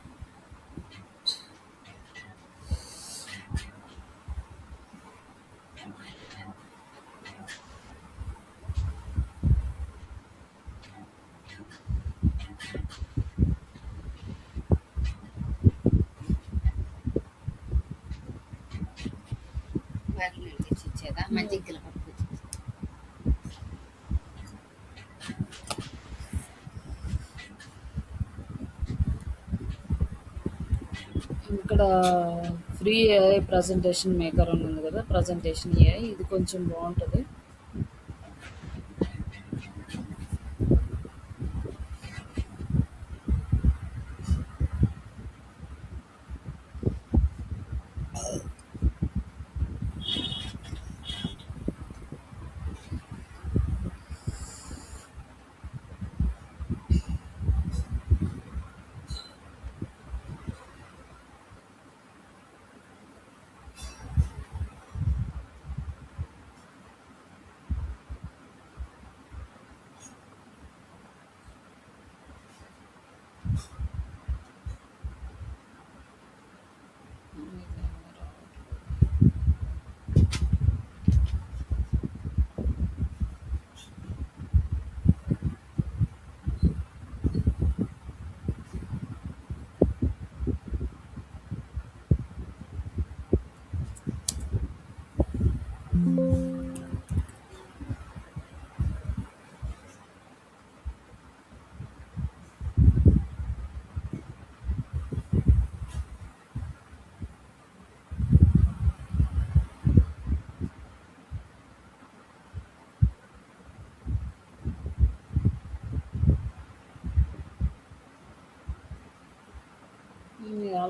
ఇక్కడ ఫ్రీ ఏఐ ప్రజెంటేషన్ మేకర్ అని ఉంది కదా, ప్రజెంటేషన్ ఏఐ, ఇది కొంచెం బాగుంటుంది.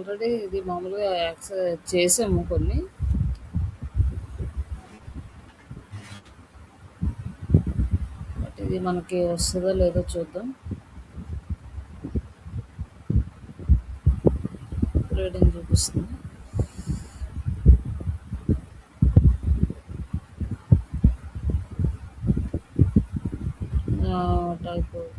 ఆల్రెడీ ఇది మామూలుగా చేసాము కొన్ని. బట్ ఇది మనకి వస్తుందో లేదో చూద్దాం. రీడింగ్ చూపిస్తుంది. టైప్ ఉంది.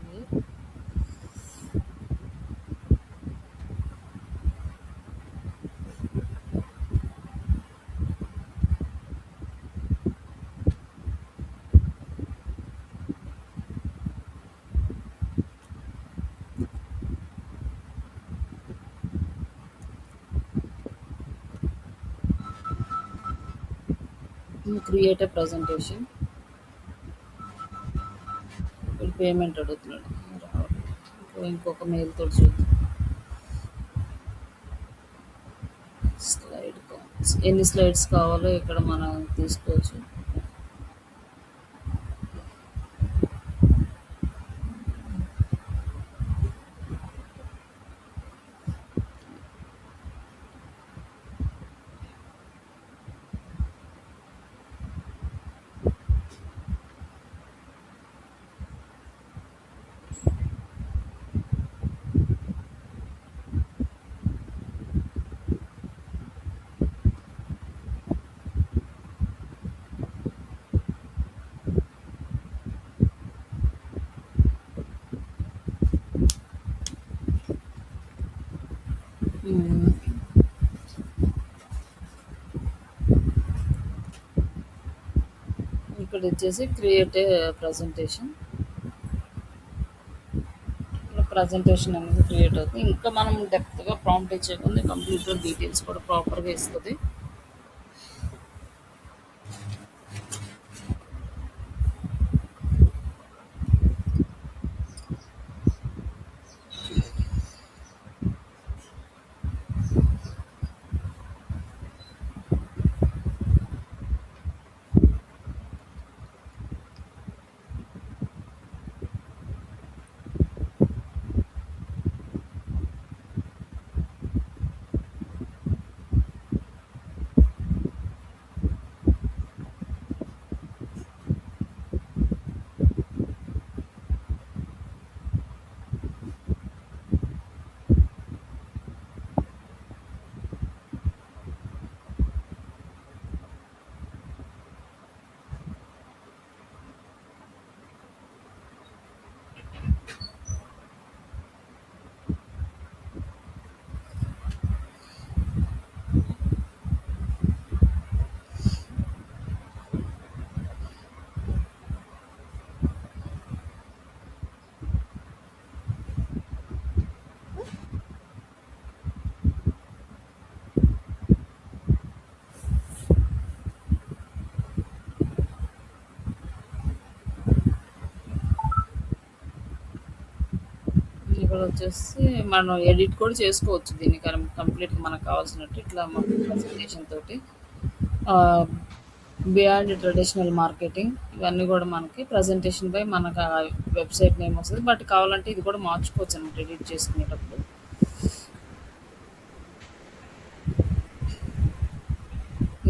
Create a presentation. ఇప్పుడు పేమెంట్ అడుగుతున్నాడు. ఇంకొక మెయిల్ తోటి చూద్దాం. Slide counts. ఎన్ని స్లైడ్స్ కావాలో ఇక్కడ మనం తీసుకోవచ్చు. మ్మ్. ఇక్కడ వచ్చేసి క్రియేట్ ఏ ప్రజెంటేషన్. ప్రజెంటేషన్ అనేది క్రియేట్ అవుతుంది. ఇంకా మనం డెప్త్గా ప్రాంప్ట్ ఇచ్చేకుంది కంప్యూటర్ డీటెయిల్స్ కూడా ప్రాపర్గా ఇస్తుంది. ఇక్కడ వచ్చేసి మనం ఎడిట్ కూడా చేసుకోవచ్చు దీన్ని కంప్లీట్గా మనకు కావాల్సినట్టు. ఇట్లా మన ప్రజెంటేషన్ తోటి బియాండ్ ట్రెడిషనల్ మార్కెటింగ్ ఇవన్నీ కూడా మనకి ప్రజెంటేషన్ పై మనకు వెబ్సైట్ నేమ్ వస్తుంది. బట్ కావాలంటే ఇది కూడా మార్చుకోవచ్చు అనమాట ఎడిట్ చేసుకునేటప్పుడు.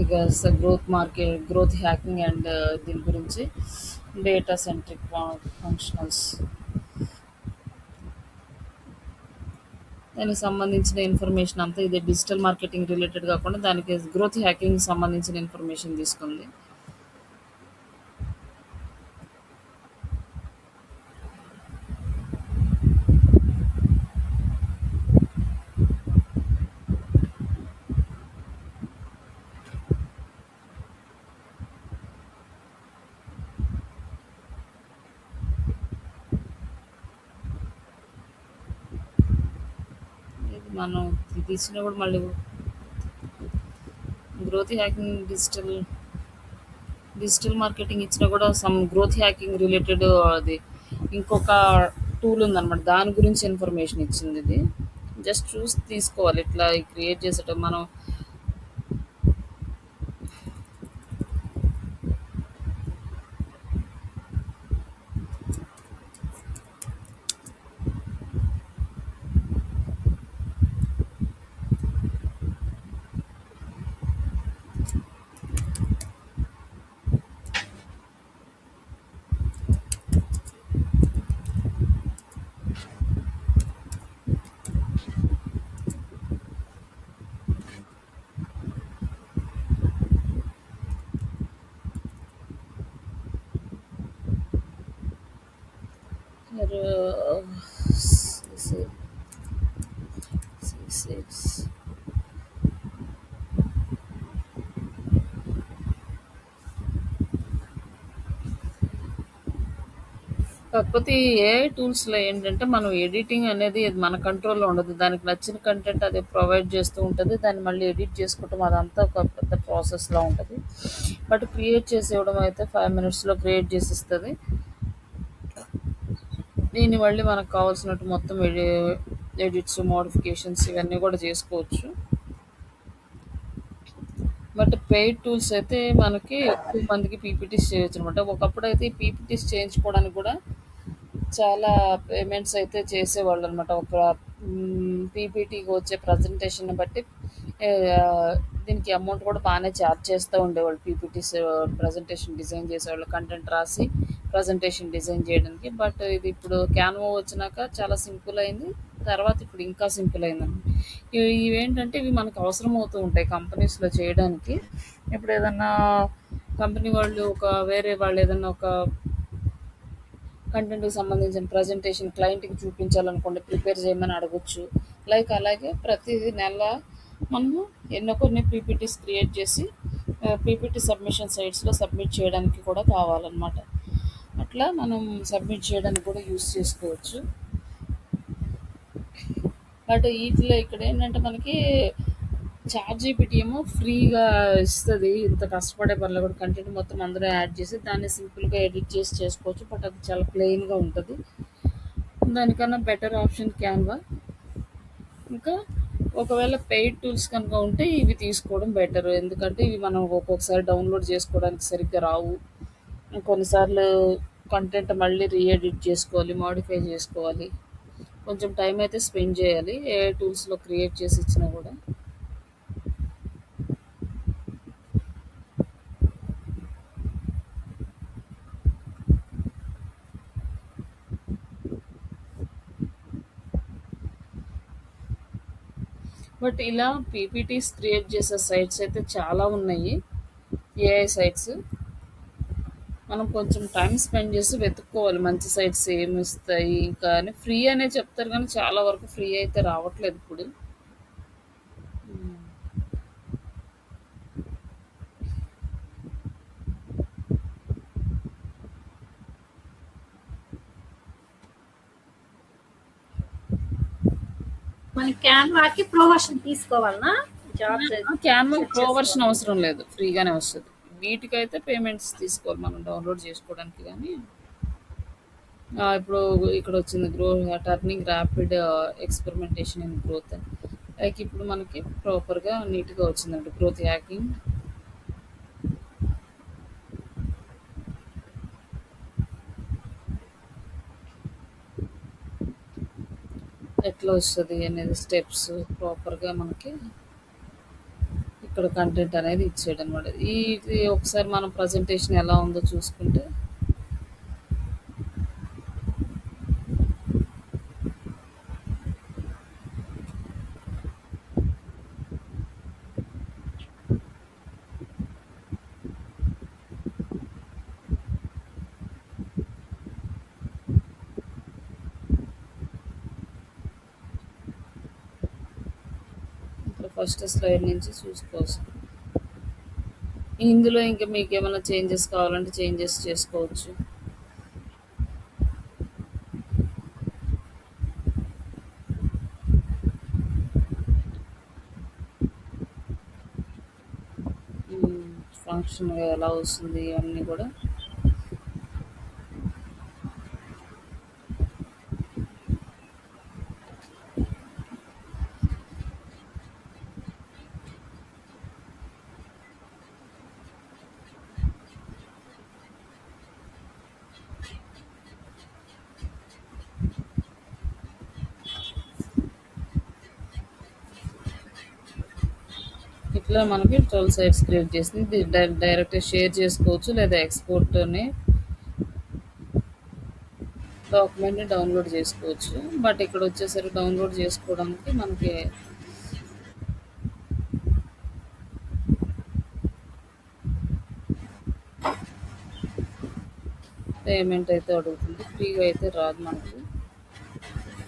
ఇక గ్రోత్ హ్యాకింగ్ అండ్ దీని గురించి డేటా సెంట్రిక్ ఫంక్షనల్స్, దానికి సంబంధించిన ఇన్ఫర్మేషన్ అంతా ఇది డిజిటల్ మార్కెటింగ్ రిలేటెడ్ కాకుండా దానికి గ్రోత్ హ్యాకింగ్ సంబంధించిన ఇన్ఫర్మేషన్ తీసుకుంది. ఇది మనం తీసినా కూడా మళ్ళీ గ్రోత్ హ్యాకింగ్ డిజిటల్ మార్కెటింగ్ ఇచ్చినా కూడా సమ్ గ్రోత్ హ్యాకింగ్ రిలేటెడ్ అది ఇంకొక టూల్ ఉందన్నమాట. దాని గురించి ఇన్ఫర్మేషన్ ఇచ్చింది ఇది. జస్ట్ చూసి తీసుకోవాలి ఇట్లా క్రియేట్ చేసేటప్పుడు మనం. కాకపోతే ఈ ఏఐ టూల్స్‌లో ఏంటంటే, మనం ఎడిటింగ్ అనేది అది మన కంట్రోల్‌లో ఉండదు. దానికి నచ్చిన కంటెంట్ అది ప్రొవైడ్ చేస్తూ ఉంటది. దాన్ని మళ్ళీ ఎడిట్ చేసుకోవటం అదంతా ఒక పెద్ద ప్రాసెస్‌లా ఉంటది. బట్ క్రియేట్ చేసి ఇవ్వడం అయితే 5 మినిట్స్‌లో క్రియేట్ చేసిస్తది. దీన్ని మళ్ళీ మనకు కావాల్సినట్టు మొత్తం ఎడిట్స్, మోడిఫికేషన్స్ ఇవన్నీ కూడా చేసుకోవచ్చు. బట్ పెయిడ్ టూల్స్ అయితే మనకి ఎక్కువ మందికి పీపీటీస్ చేయొచ్చనమాట. ఒకప్పుడైతే ఈ పీపీటీస్ చేయించుకోవడానికి కూడా చాలా పేమెంట్స్ అయితే చేసేవాళ్ళనమాట. ఒక పీపీటీకి వచ్చే ప్రజెంటేషన్‌ని బట్టి దీనికి అమౌంట్ కూడా బానే చార్జ్ చేస్తా ఉండేవాళ్ళు. పీపీటీస్ ప్రజెంటేషన్ డిజైన్ చేసేవాళ్ళు. కంటెంట్ రాసి ప్రజెంటేషన్ డిజైన్ చేయడానికి. బట్ ఇది ఇప్పుడు క్యాన్వా వచ్చినాక చాలా సింపుల్ అయింది. తర్వాత ఇప్పుడు ఇంకా సింపుల్ అయిందనమాట. ఇవేంటంటే ఇవి మనకు అవసరం అవుతూ ఉంటాయి కంపెనీస్‌లో చేయడానికి. ఇప్పుడు ఏదన్నా కంపెనీ వాళ్ళు వేరే వాళ్ళు ఏదన్నా ఒక కంటెంట్‌కి సంబంధించిన ప్రజెంటేషన్ క్లయింట్‌కి చూపించాలనుకోండి, ప్రిపేర్ చేయమని అడగొచ్చు. అలాగే ప్రతి నెల మనము ఎన్నో కొన్ని పీపీటీస్ క్రియేట్ చేసి పీపీటీ సబ్మిషన్ సైట్స్‌లో సబ్మిట్ చేయడానికి కూడా కావాలనమాట. అట్లా మనం సబ్మిట్ చేయడానికి కూడా యూజ్ చేసుకోవచ్చు. బట్ ఈటిలో ఇక్కడేంటంటే మనకి చాట్‌జీపీటీ ఏమో ఫ్రీగా ఇస్తది. ఇంత కష్టపడే పనిలో కూడా కంటెంట్ మొత్తం అందులో యాడ్ చేసి దాన్ని సింపుల్‌గా ఎడిట్ చేసి చేసుకోవచ్చు. బట్ అది చాలా ప్లెయిన్‌గా ఉంటది. దానికన్నా బెటర్ ఆప్షన్ క్యాన్వా. ఇంకా ఒకవేళ పెయిడ్ టూల్స్ కనుక ఉంటే ఇవి తీసుకోవడం బెటర్. ఎందుకంటే ఇవి మనం ఒక్కొక్కసారి డౌన్లోడ్ చేసుకోవడానికి సరిగ్గా రావు. కొన్నిసార్లు కంటెంట్ మళ్ళీ ఎడిట్ చేసుకోవాలి, మోడిఫై చేసుకోవాలి. కొంచెం టైం అయితే స్పెండ్ చేయాలి ఏఐ టూల్స్‌లో క్రియేట్ చేసి ఇచ్చినా కూడా. బట్ ఇలా పీపీటీస్ క్రియేట్ చేసే సైట్స్ అయితే చాలా ఉన్నాయి. AI sites. మనం కొంచెం టైం స్పెండ్ చేసి వెతుక్కోవాలి మంచి సైట్స్ ఏమి ఇస్తాయి ఇంకా అని. ఫ్రీ అనే చెప్తారు కానీ చాలా వరకు ఫ్రీ అయితే రావట్లేదు ఇప్పుడు. మన క్యాన్వాకి ప్రో వర్షన్ తీసుకోవాలనా? Jobs Canva search pro version చేసుకోవాలి. అవసరం లేదు, ఫ్రీగానే వస్తుంది. వీటికైతే పేమెంట్స్ తీసుకోవాలి మనం డౌన్లోడ్ చేసుకోవడానికి. కానీ ఇప్పుడు ఇక్కడ వచ్చింది turning rapid experimentation in growth. Like ఇప్పుడు మనకి ప్రాపర్గా నీట్గా వచ్చిందండి గ్రోత్ హ్యాకింగ్. ఎట్లా వస్తుంది అనేది స్టెప్స్ ప్రాపర్గా మనకి ఇక్కడ కంటెంట్ అనేది ఇచ్చేయడం అనమాట. ఇది ఒకసారి మనం ప్రజెంటేషన్ ఎలా ఉందో చూసుకుంటే ఇక్కడ ఫస్ట్ స్లైడ్ నుంచి చూసుకోవచ్చు. ఇందులో ఇంకా మీకు ఏమైనా చేంజెస్ కావాలంటే చేంజెస్ చేసుకోవచ్చు. ఫంక్షన్ ఎలా వస్తుంది ఇవన్నీ కూడా ఇట్లా మనకి 12 సైట్స్ క్రియేట్ చేసింది. ఇది డైరెక్ట్ షేర్ చేసుకోవచ్చు లేదా ఎక్స్పోర్ట్ని డాక్యుమెంట్ని డౌన్లోడ్ చేసుకోవచ్చు. బట్ ఇక్కడ వచ్చేసరికి డౌన్లోడ్ చేసుకోవడానికి మనకి పేమెంట్ అయితే అడుగుతుంది. ఫ్రీగా అయితే రాదు మనకి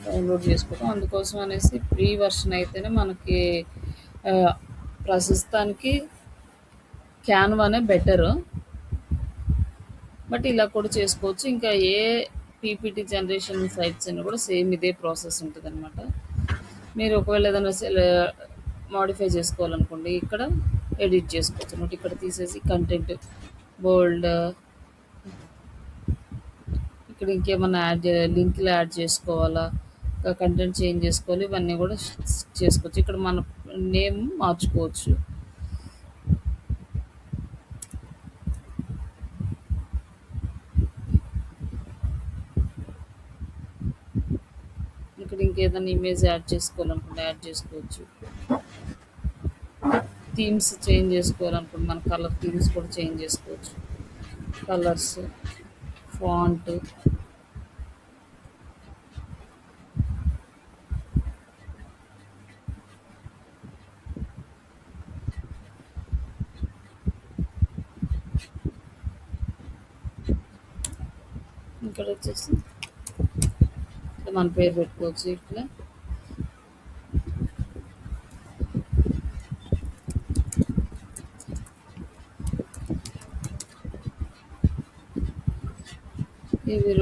డౌన్లోడ్ చేసుకోవడం. అందుకోసం అనేసి ఫ్రీ వర్షన్ అయితేనే మనకి ఆ, ప్రస్తుతానికి క్యాన్వానే బెటర్. బట్ ఇలా కూడా చేసుకోవచ్చు. ఇంకా పీపీటీ జనరేషన్ సైట్స్ అని కూడా సేమ్ ఇదే ప్రాసెస్ ఉంటదనమాట. మీరు ఒకవేళ ఏదైనా మోడిఫై చేసుకోవాలనుకోండి, ఇక్కడ ఎడిట్ చేసుకోవచ్చు అనమాట. ఇక్కడ తీసేసి కంటెంట్ బోల్డ్, ఇక్కడ ఇంకేమన్నా లింక్లు యాడ్ చేసుకోవాలా, కంటెంట్ చేంజ్ చేసుకోవాలి, ఇవన్నీ కూడా చేసుకోవచ్చు. ఇక్కడ మన నేమ్ మార్చుకోవచ్చు. ఇక్కడ ఇంకేదైనా ఇమేజ్ యాడ్ చేసుకోవాలనుకుంటే యాడ్ చేసుకోవచ్చు. థీమ్స్ చేంజ్ చేసుకోవాలనుకుంటే మన కలర్ థీమ్స్ కూడా చేంజ్ చేసుకోవచ్చు. కలర్స్, ఫాంట్, ఇక్కడ వచ్చేసి ఇట్లా మన పేరు పెట్టుకోవచ్చు. ఇట్లా ఇవి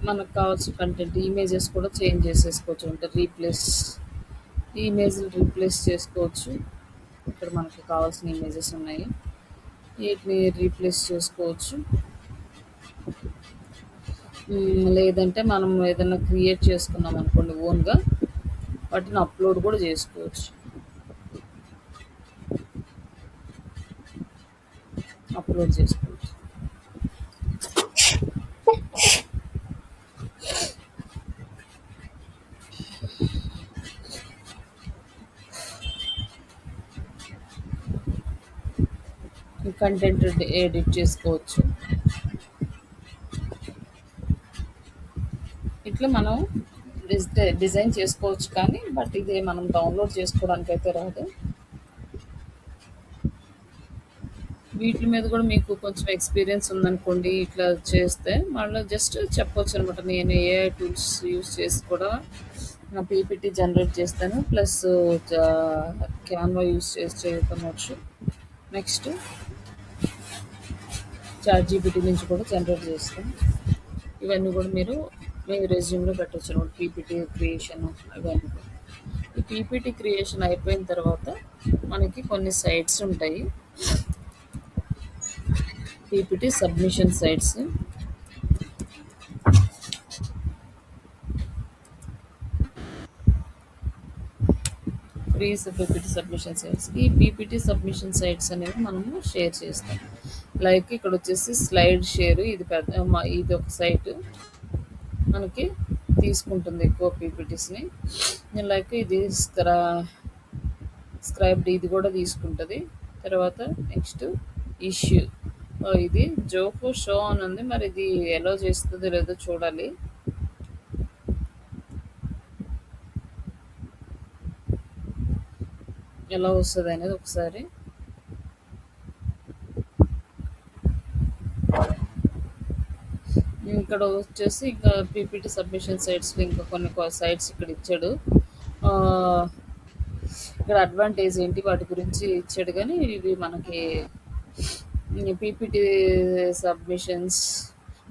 మనకు కావాల్సిన కంటెంట్ ఇమేజెస్ కూడా చేంజ్ చేసేసుకోవచ్చు. అంటే ఇమేజ్లు రీప్లేస్ చేసుకోవచ్చు. ఇక్కడ మనకి కావాల్సిన ఇమేజెస్ ఉన్నాయి, వీటిని రీప్లేస్ చేసుకోవచ్చు. లేదంటే మనం ఏదైనా క్రియేట్ చేసుకున్నాం అనుకోండి ఓన్గా, వాటిని అప్లోడ్ కూడా చేసుకోవచ్చు. అప్లోడ్ చేసుకోవచ్చు. కంటెంట్ ఎడిట్ చేసుకోవచ్చు. ఇట్లా మనం డిజైన్ చేసుకోవచ్చు, కానీ బట్ ఇది మనం డౌన్లోడ్ చేసుకోవడానికి అయితే రాదు. వీటి మీద కూడా మీకు కొంచెం ఎక్స్పీరియన్స్ ఉందనుకోండి, ఇట్లా చేస్తే మళ్ళీ జస్ట్ చెప్పొచ్చు అనమాట. నేను ఏఐ టూల్స్ యూస్ చేసి కూడా నా పీపీటీ జనరేట్ చేస్తాను, ప్లస్ క్యాన్వా యూస్ చేసి చేయవచ్చు. నెక్స్ట్ చాట్ జీపీటీ నుంచి కూడా జనరేట్ చేస్తాను. ఇవన్నీ కూడా మీరు మీ రెజ్యూమ్లో పెట్టవచ్చు అనమాట. పీపీటీ క్రియేషన్ ఇవన్నీ కూడా. ఈ పీపీటీ క్రియేషన్ అయిపోయిన తర్వాత మనకి కొన్ని సైట్స్ ఉంటాయి, PPT submission sites. Free PPT submission sites. ఈ పీపీటీ సబ్మిషన్ సైట్స్ అనేవి మనము షేర్ చేస్తాం. లైక్ ఇక్కడ వచ్చేసి స్లైడ్ షేర్, ఇది ఇది ఒక సైట్ మనకి తీసుకుంటుంది ఎక్కువ పీపీటీస్ని. లైక్ ఇది స్క్రైబ్డ్, ఇది కూడా తీసుకుంటుంది. తర్వాత నెక్స్ట్ ఇష్యూ, ఇది జోకో షో అని ఉంది, మరి ఇది ఎలా చేస్తుందో లేదో చూడాలి. ఎలా వస్తుంది అనేది ఒకసారి. ఇక్కడ వచ్చేసి ఇంకా పీపీటీ సబ్మిషన్ సైట్స్లో ఇంకా కొన్ని సైట్స్ ఇక్కడ ఇచ్చాడు. ఇక్కడ అడ్వాంటేజ్ ఏంటి వాటి గురించి ఇచ్చాడు, కానీ ఇవి మనకి PPT submissions,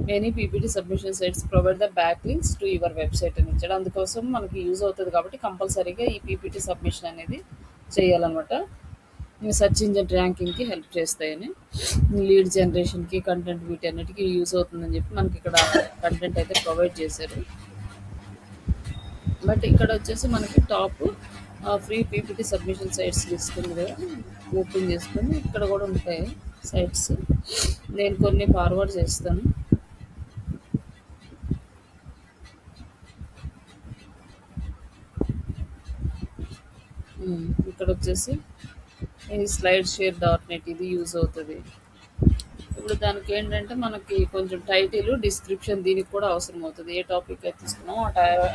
many PPT submission sites provide the back links to your website అని ఇచ్చాడు. అందుకోసం మనకి యూజ్ అవుతుంది కాబట్టి కంపల్సరీగా ఈ పీపీటీ సబ్మిషన్ అనేది చేయాలన్నమాట. సెర్చ్ ఇంజిన్ ర్యాంకింగ్కి హెల్ప్ చేస్తాయని, లీడ్ జనరేషన్కి, కంటెంట్ వీటన్నిటికీ యూజ్ అవుతుందని చెప్పి మనకి ఇక్కడ కంటెంట్ అయితే ప్రొవైడ్ చేశారు. బట్ ఇక్కడ వచ్చేసి మనకి top free PPT submission sites తీసుకుంది కదా, ఓపెన్ చేసుకొని ఇక్కడ కూడా ఉంటాయి సైట్స్. నేను కొన్ని ఫార్వర్డ్ చేస్తాను. ఇక్కడ వచ్చేసి ఇది స్లైడ్ షేర్ .net, ఇది యూజ్ అవుతుంది. ఇప్పుడు దానికి ఏంటంటే మనకి కొంచెం టైటిల్, డిస్క్రిప్షన్ దీనికి కూడా అవసరం అవుతుంది. ఏ టాపిక్ అయితే తీసుకున్నామో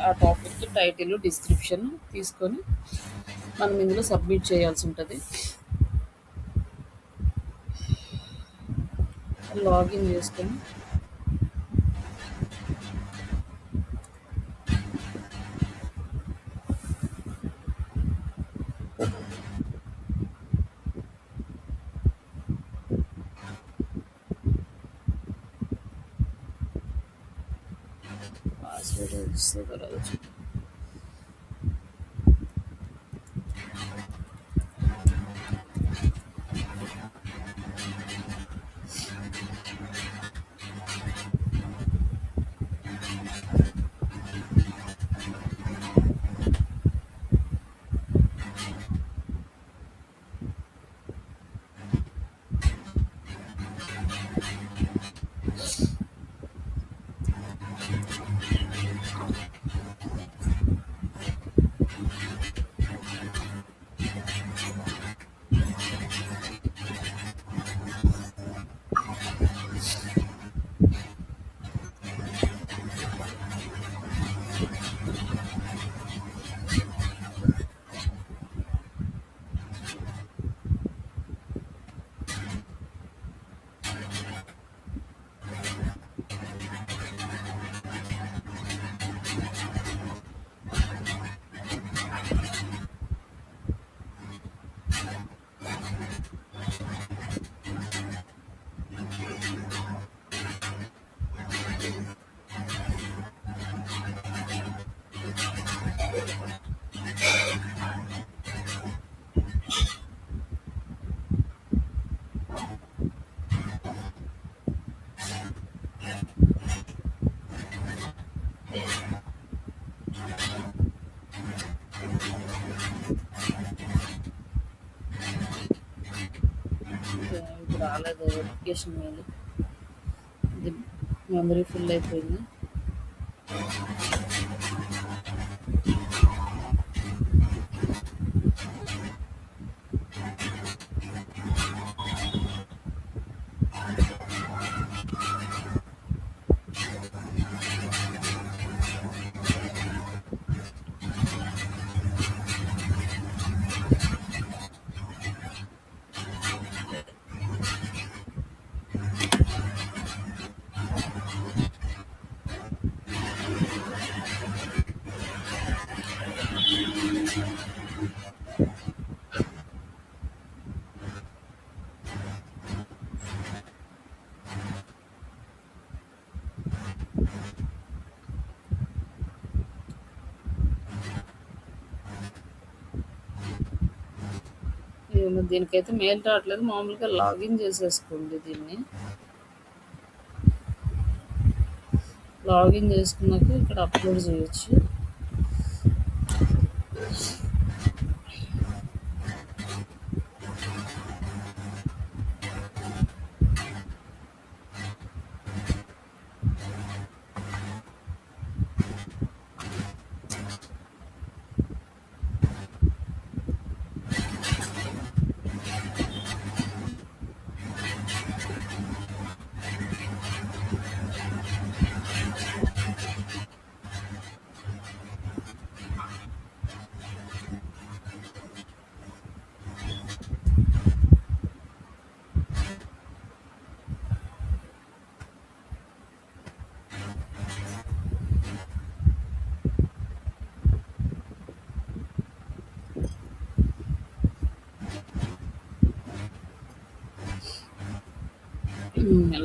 ఆ టాపిక్ టైటిల్, డిస్క్రిప్షన్ తీసుకొని మనం ఇందులో సబ్మిట్ చేయాల్సి ఉంటుంది. లాగిన్ చేసుకొని వస్తుందో రాదో చూద్దాం. ఇప్పుడు రాలేదు నోటిఫికేషన్ మెయిల్. ఇది మెమరీ ఫుల్ అయిపోయింది. ఏమో దీనికైతే మెయిల్ రావట్లేదు. మామూలుగా లాగిన్ చేసేసుకోండి. దీన్ని లాగిన్ చేసుకున్నాక ఇక్కడ అప్లోడ్ చేయొచ్చు.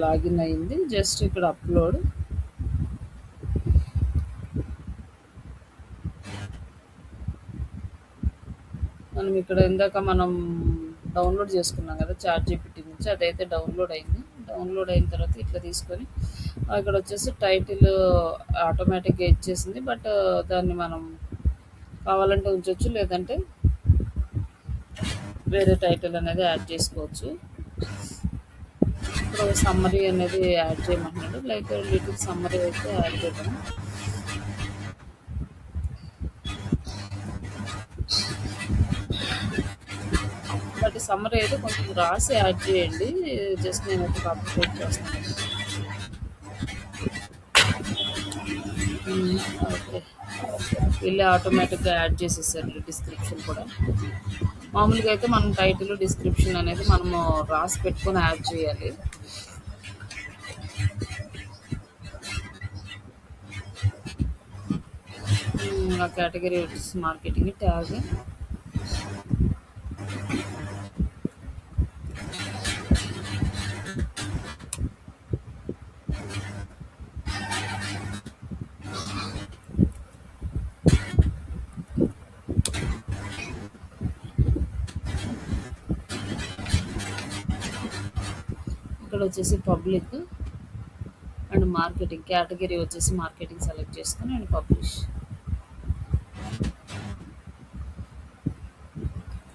లాగిన్ అయింది. జస్ట్ ఇక్కడ అప్లోడ్. మనం ఇక్కడ ఇందాక మనం డౌన్లోడ్ చేసుకున్నాం కదా చాట్ జీపీటీ నుంచి, అదైతే డౌన్లోడ్ అయింది. డౌన్లోడ్ అయిన తర్వాత ఇట్లా తీసుకొని ఇక్కడ వచ్చేసి టైటిల్ ఆటోమేటిక్గా ఇచ్చేసింది. బట్ దాన్ని మనం కావాలంటే ఉంచవచ్చు, లేదంటే వేరే టైటిల్ అనేది యాడ్ చేసుకోవచ్చు. ఇప్పుడు సమ్మరీ అనేది యాడ్ చేయమంటున్నాడు. లైక్ లిటిల్ సమ్మరీ అయితే యాడ్ చేద్దాం. బట్ సమ్మరీ అయితే కొంచెం రాసి యాడ్ చేయండి. జస్ట్ నేనైతే కాపీ చేస్తాను. ఓకే, వీళ్ళే ఆటోమేటిక్గా యాడ్ చేసేసారు డిస్క్రిప్షన్ కూడా. మామూలుగా అయితే మనం టైటిల్ డిస్క్రిప్షన్ అనేది మనము రాసి పెట్టుకొని యాడ్ చేయాలి. ఆ కేటగిరీ వచ్చేసి మార్కెటింగ్ ట్యాగ్. ఇక్కడ వచ్చేసి పబ్లిక్ అండ్ మార్కెటింగ్ కేటగిరీ వచ్చేసి మార్కెటింగ్ సెలెక్ట్ చేసుకొని అండ్ పబ్లిష్.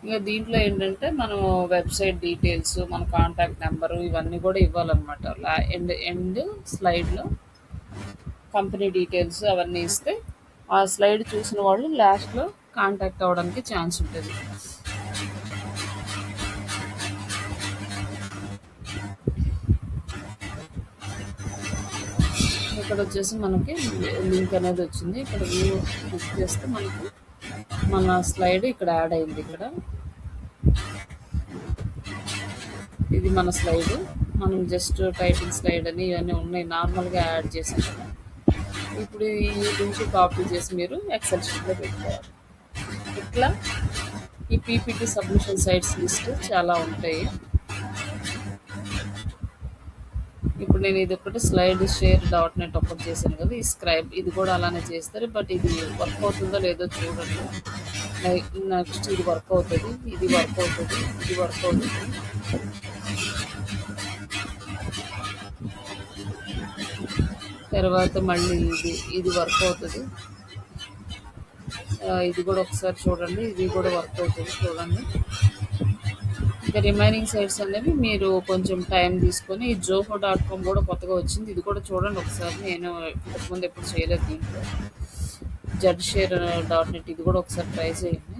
ఇక దీంట్లో ఏంటంటే మనం వెబ్సైట్ డీటెయిల్స్, మన కాంటాక్ట్ నెంబరు ఇవన్నీ కూడా ఇవ్వాలన్నమాట. ఎండ్ ఎండ్ స్లైడ్లో కంపెనీ డీటెయిల్స్ అవన్నీ ఇస్తే ఆ స్లైడ్ చూసిన వాళ్ళు లాస్ట్లో కాంటాక్ట్ అవ్వడానికి ఛాన్స్ ఉంటుంది. ఇక్కడ వచ్చేసి మనకి లింక్ అనేది వచ్చింది. ఇక్కడ వ్యూ క్లిక్ చేస్తే మనకి మన స్లైడ్ ఇక్కడ యాడ్ అయింది. ఇక్కడ ఇది మన స్లైడ్. మనం జస్ట్ టైటిల్ స్లైడ్ అని ఇవన్నీ ఉన్నాయి, నార్మల్గా యాడ్ చేసాం కదా. ఇప్పుడు ఈ లింక్ కాపీ చేసి మీరు ఎక్సెల్ షీట్లో పెట్టుకోవాలి. ఇట్లా ఈ పీపీటీ సబ్మిషన్ సైట్స్ లిస్ట్ చాలా ఉంటాయి. ఇప్పుడు నేను ఇది ఒకటి స్లైడ్ షేర్ డాట్ నెట్ ఒకటి చేశాను కదా, ఈ స్క్రైబ్ ఇది కూడా అలానే చేస్తారు. బట్ ఇది వర్క్ అవుతుందో లేదో చూడండి. నెక్స్ట్ ఇది వర్క్ అవుతుంది, ఇది వర్క్ అవుతుంది, ఇది వర్క్ అవుతుంది. తర్వాత మళ్ళీ ఇది వర్క్ అవుతుంది. ఇది కూడా ఒకసారి చూడండి, ఇది కూడా వర్క్ అవుతుంది చూడండి. ఇంకా రిమైనింగ్ సైట్స్ అనేవి మీరు కొంచెం టైం తీసుకొని, ఈ జోహో.com కూడా కొత్తగా వచ్చింది, ఇది కూడా చూడండి ఒకసారి. నేను ఇంతకుముందు ఎప్పుడు చేయలేదు దీంట్లో. ZShare.net ఇది కూడా ఒకసారి ట్రై చేయండి.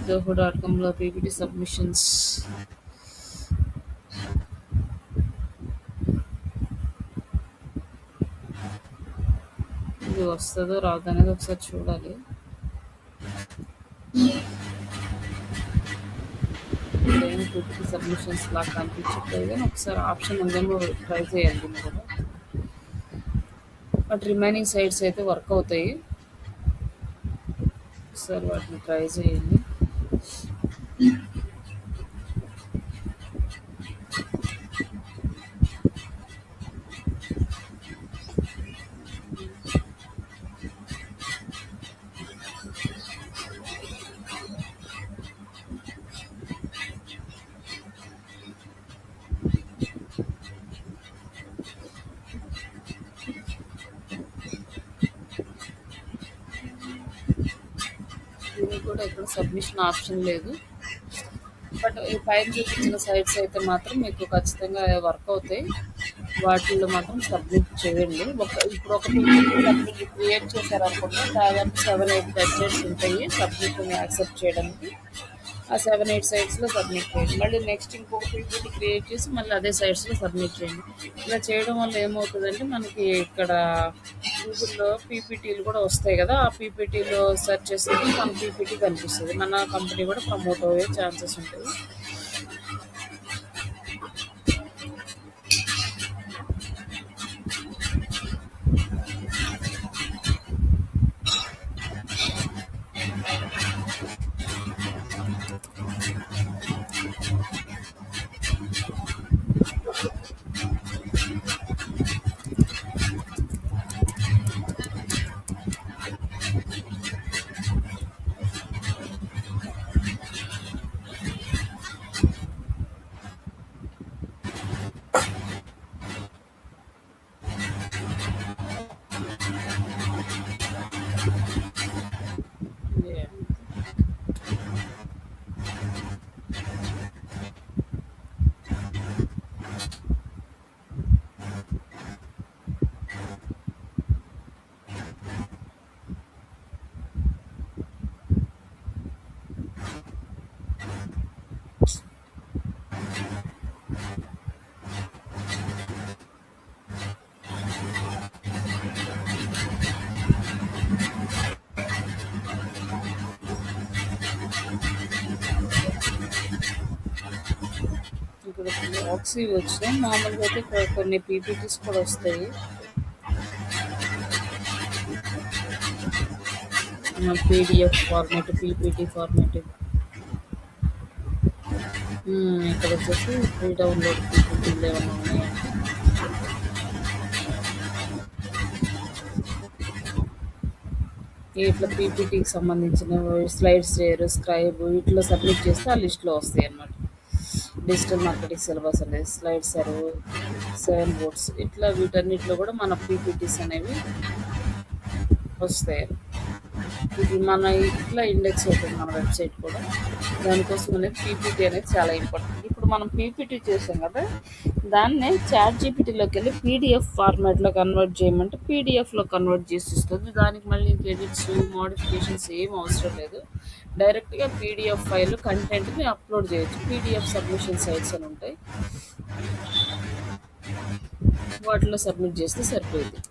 జోహో.comలో పీపీటీ సబ్మిషన్స్ ఇది వస్తుందో రాదు అనేది ఒకసారి చూడాలి. ఏం పీపీటీ సబ్మిషన్స్ లాగా కనిపించట్లేదు, కానీ ఒకసారి ఆప్షన్ ఉందేమో ట్రై చేయాలి దీన్ని కూడా. బట్ రిమైనింగ్ సైట్స్ అయితే వర్క్ అవుతాయి, ఒకసారి వాటిని ట్రై చేయండి. దీనికి కూడా ఇక్కడ సబ్మిషన్ ఆప్షన్ లేదు. బట్ ఈ పైన చూపించిన సైట్స్ అయితే మాత్రం మీకు ఖచ్చితంగా వర్క్ అవుతాయి. వాటిల్లో మాత్రం సబ్మిట్ చేయండి. ఇప్పుడు ఒక సబ్మిట్ క్రియేట్ చేశారనుకుంటే దాదాపు 7-8 వెబ్సైట్స్ ఉంటాయి సబ్మిట్ని యాక్సెప్ట్ చేయడానికి. ఆ 7-8 సైట్స్లో సబ్మిట్ చేయండి. మళ్ళీ నెక్స్ట్ ఇంకొక పీపీటీ క్రియేట్ చేసి మళ్ళీ అదే సైట్స్లో సబ్మిట్ చేయండి. ఇలా చేయడం వల్ల ఏమవుతుందంటే మనకి ఇక్కడ గూగుల్లో పీపీటీలు కూడా వస్తాయి కదా, ఆ పీపీటీలో సెర్చ్ చేస్తే మన పీపీటీ కనిపిస్తుంది, మన కంపెనీ కూడా ప్రమోట్ అయ్యే ఛాన్సెస్ ఉంటాయి. Yeah. ఇక్కడ బాక్స్ ఇవి వచ్చినాయి. మామూలుగా అయితే ఇక్కడ కొన్ని పీపీటీస్ కూడా వస్తాయి. PDF format, PPT format. ఇక్కడ వచ్చేసి ఫ్రీ డౌన్లోడ్ పీపీటీలు ఏమైనా ఉన్నాయంటే ఇట్లా పీపీటీకి సంబంధించిన స్లైడ్ షేర్, స్క్రైబ్ వీటిలో సబ్మిట్ చేస్తే ఆ లిస్ట్లో వస్తాయి అన్నమాట. డిజిటల్ మార్కెటింగ్ సిలబస్ అనేది స్లైడ్ సర్వ్ 7 బోర్డ్స్ ఇట్లా వీటన్నిటిలో కూడా మన పీపీటీస్ అనేవి వస్తాయి. ఇది మన ఇట్లా ఇండెక్స్ అవుతుంది మన వెబ్సైట్ కూడా. దానికోసం అనేది పీపీటీ అనేది చాలా ఇంపార్టెంట్. ఇప్పుడు మనం పీపీటీ చేసాం కదా, దాన్నే చాట్ జీపీటీలోకి వెళ్ళి పీడిఎఫ్ ఫార్మాట్లో కన్వర్ట్ చేయమంటే పీడిఎఫ్లో కన్వర్ట్ చేసి ఇస్తుంది. దానికి మళ్ళీ ఇంక ఎడిట్స్ మోడిఫికేషన్స్ ఏం అవసరం లేదు. డైరెక్ట్గా పీడిఎఫ్ ఫైల్ కంటెంట్ని అప్లోడ్ చేయొచ్చు. పీడిఎఫ్ సబ్మిషన్ సైట్స్ అని ఉంటాయి, వాటిలో సబ్మిట్ చేస్తే సరిపోయింది.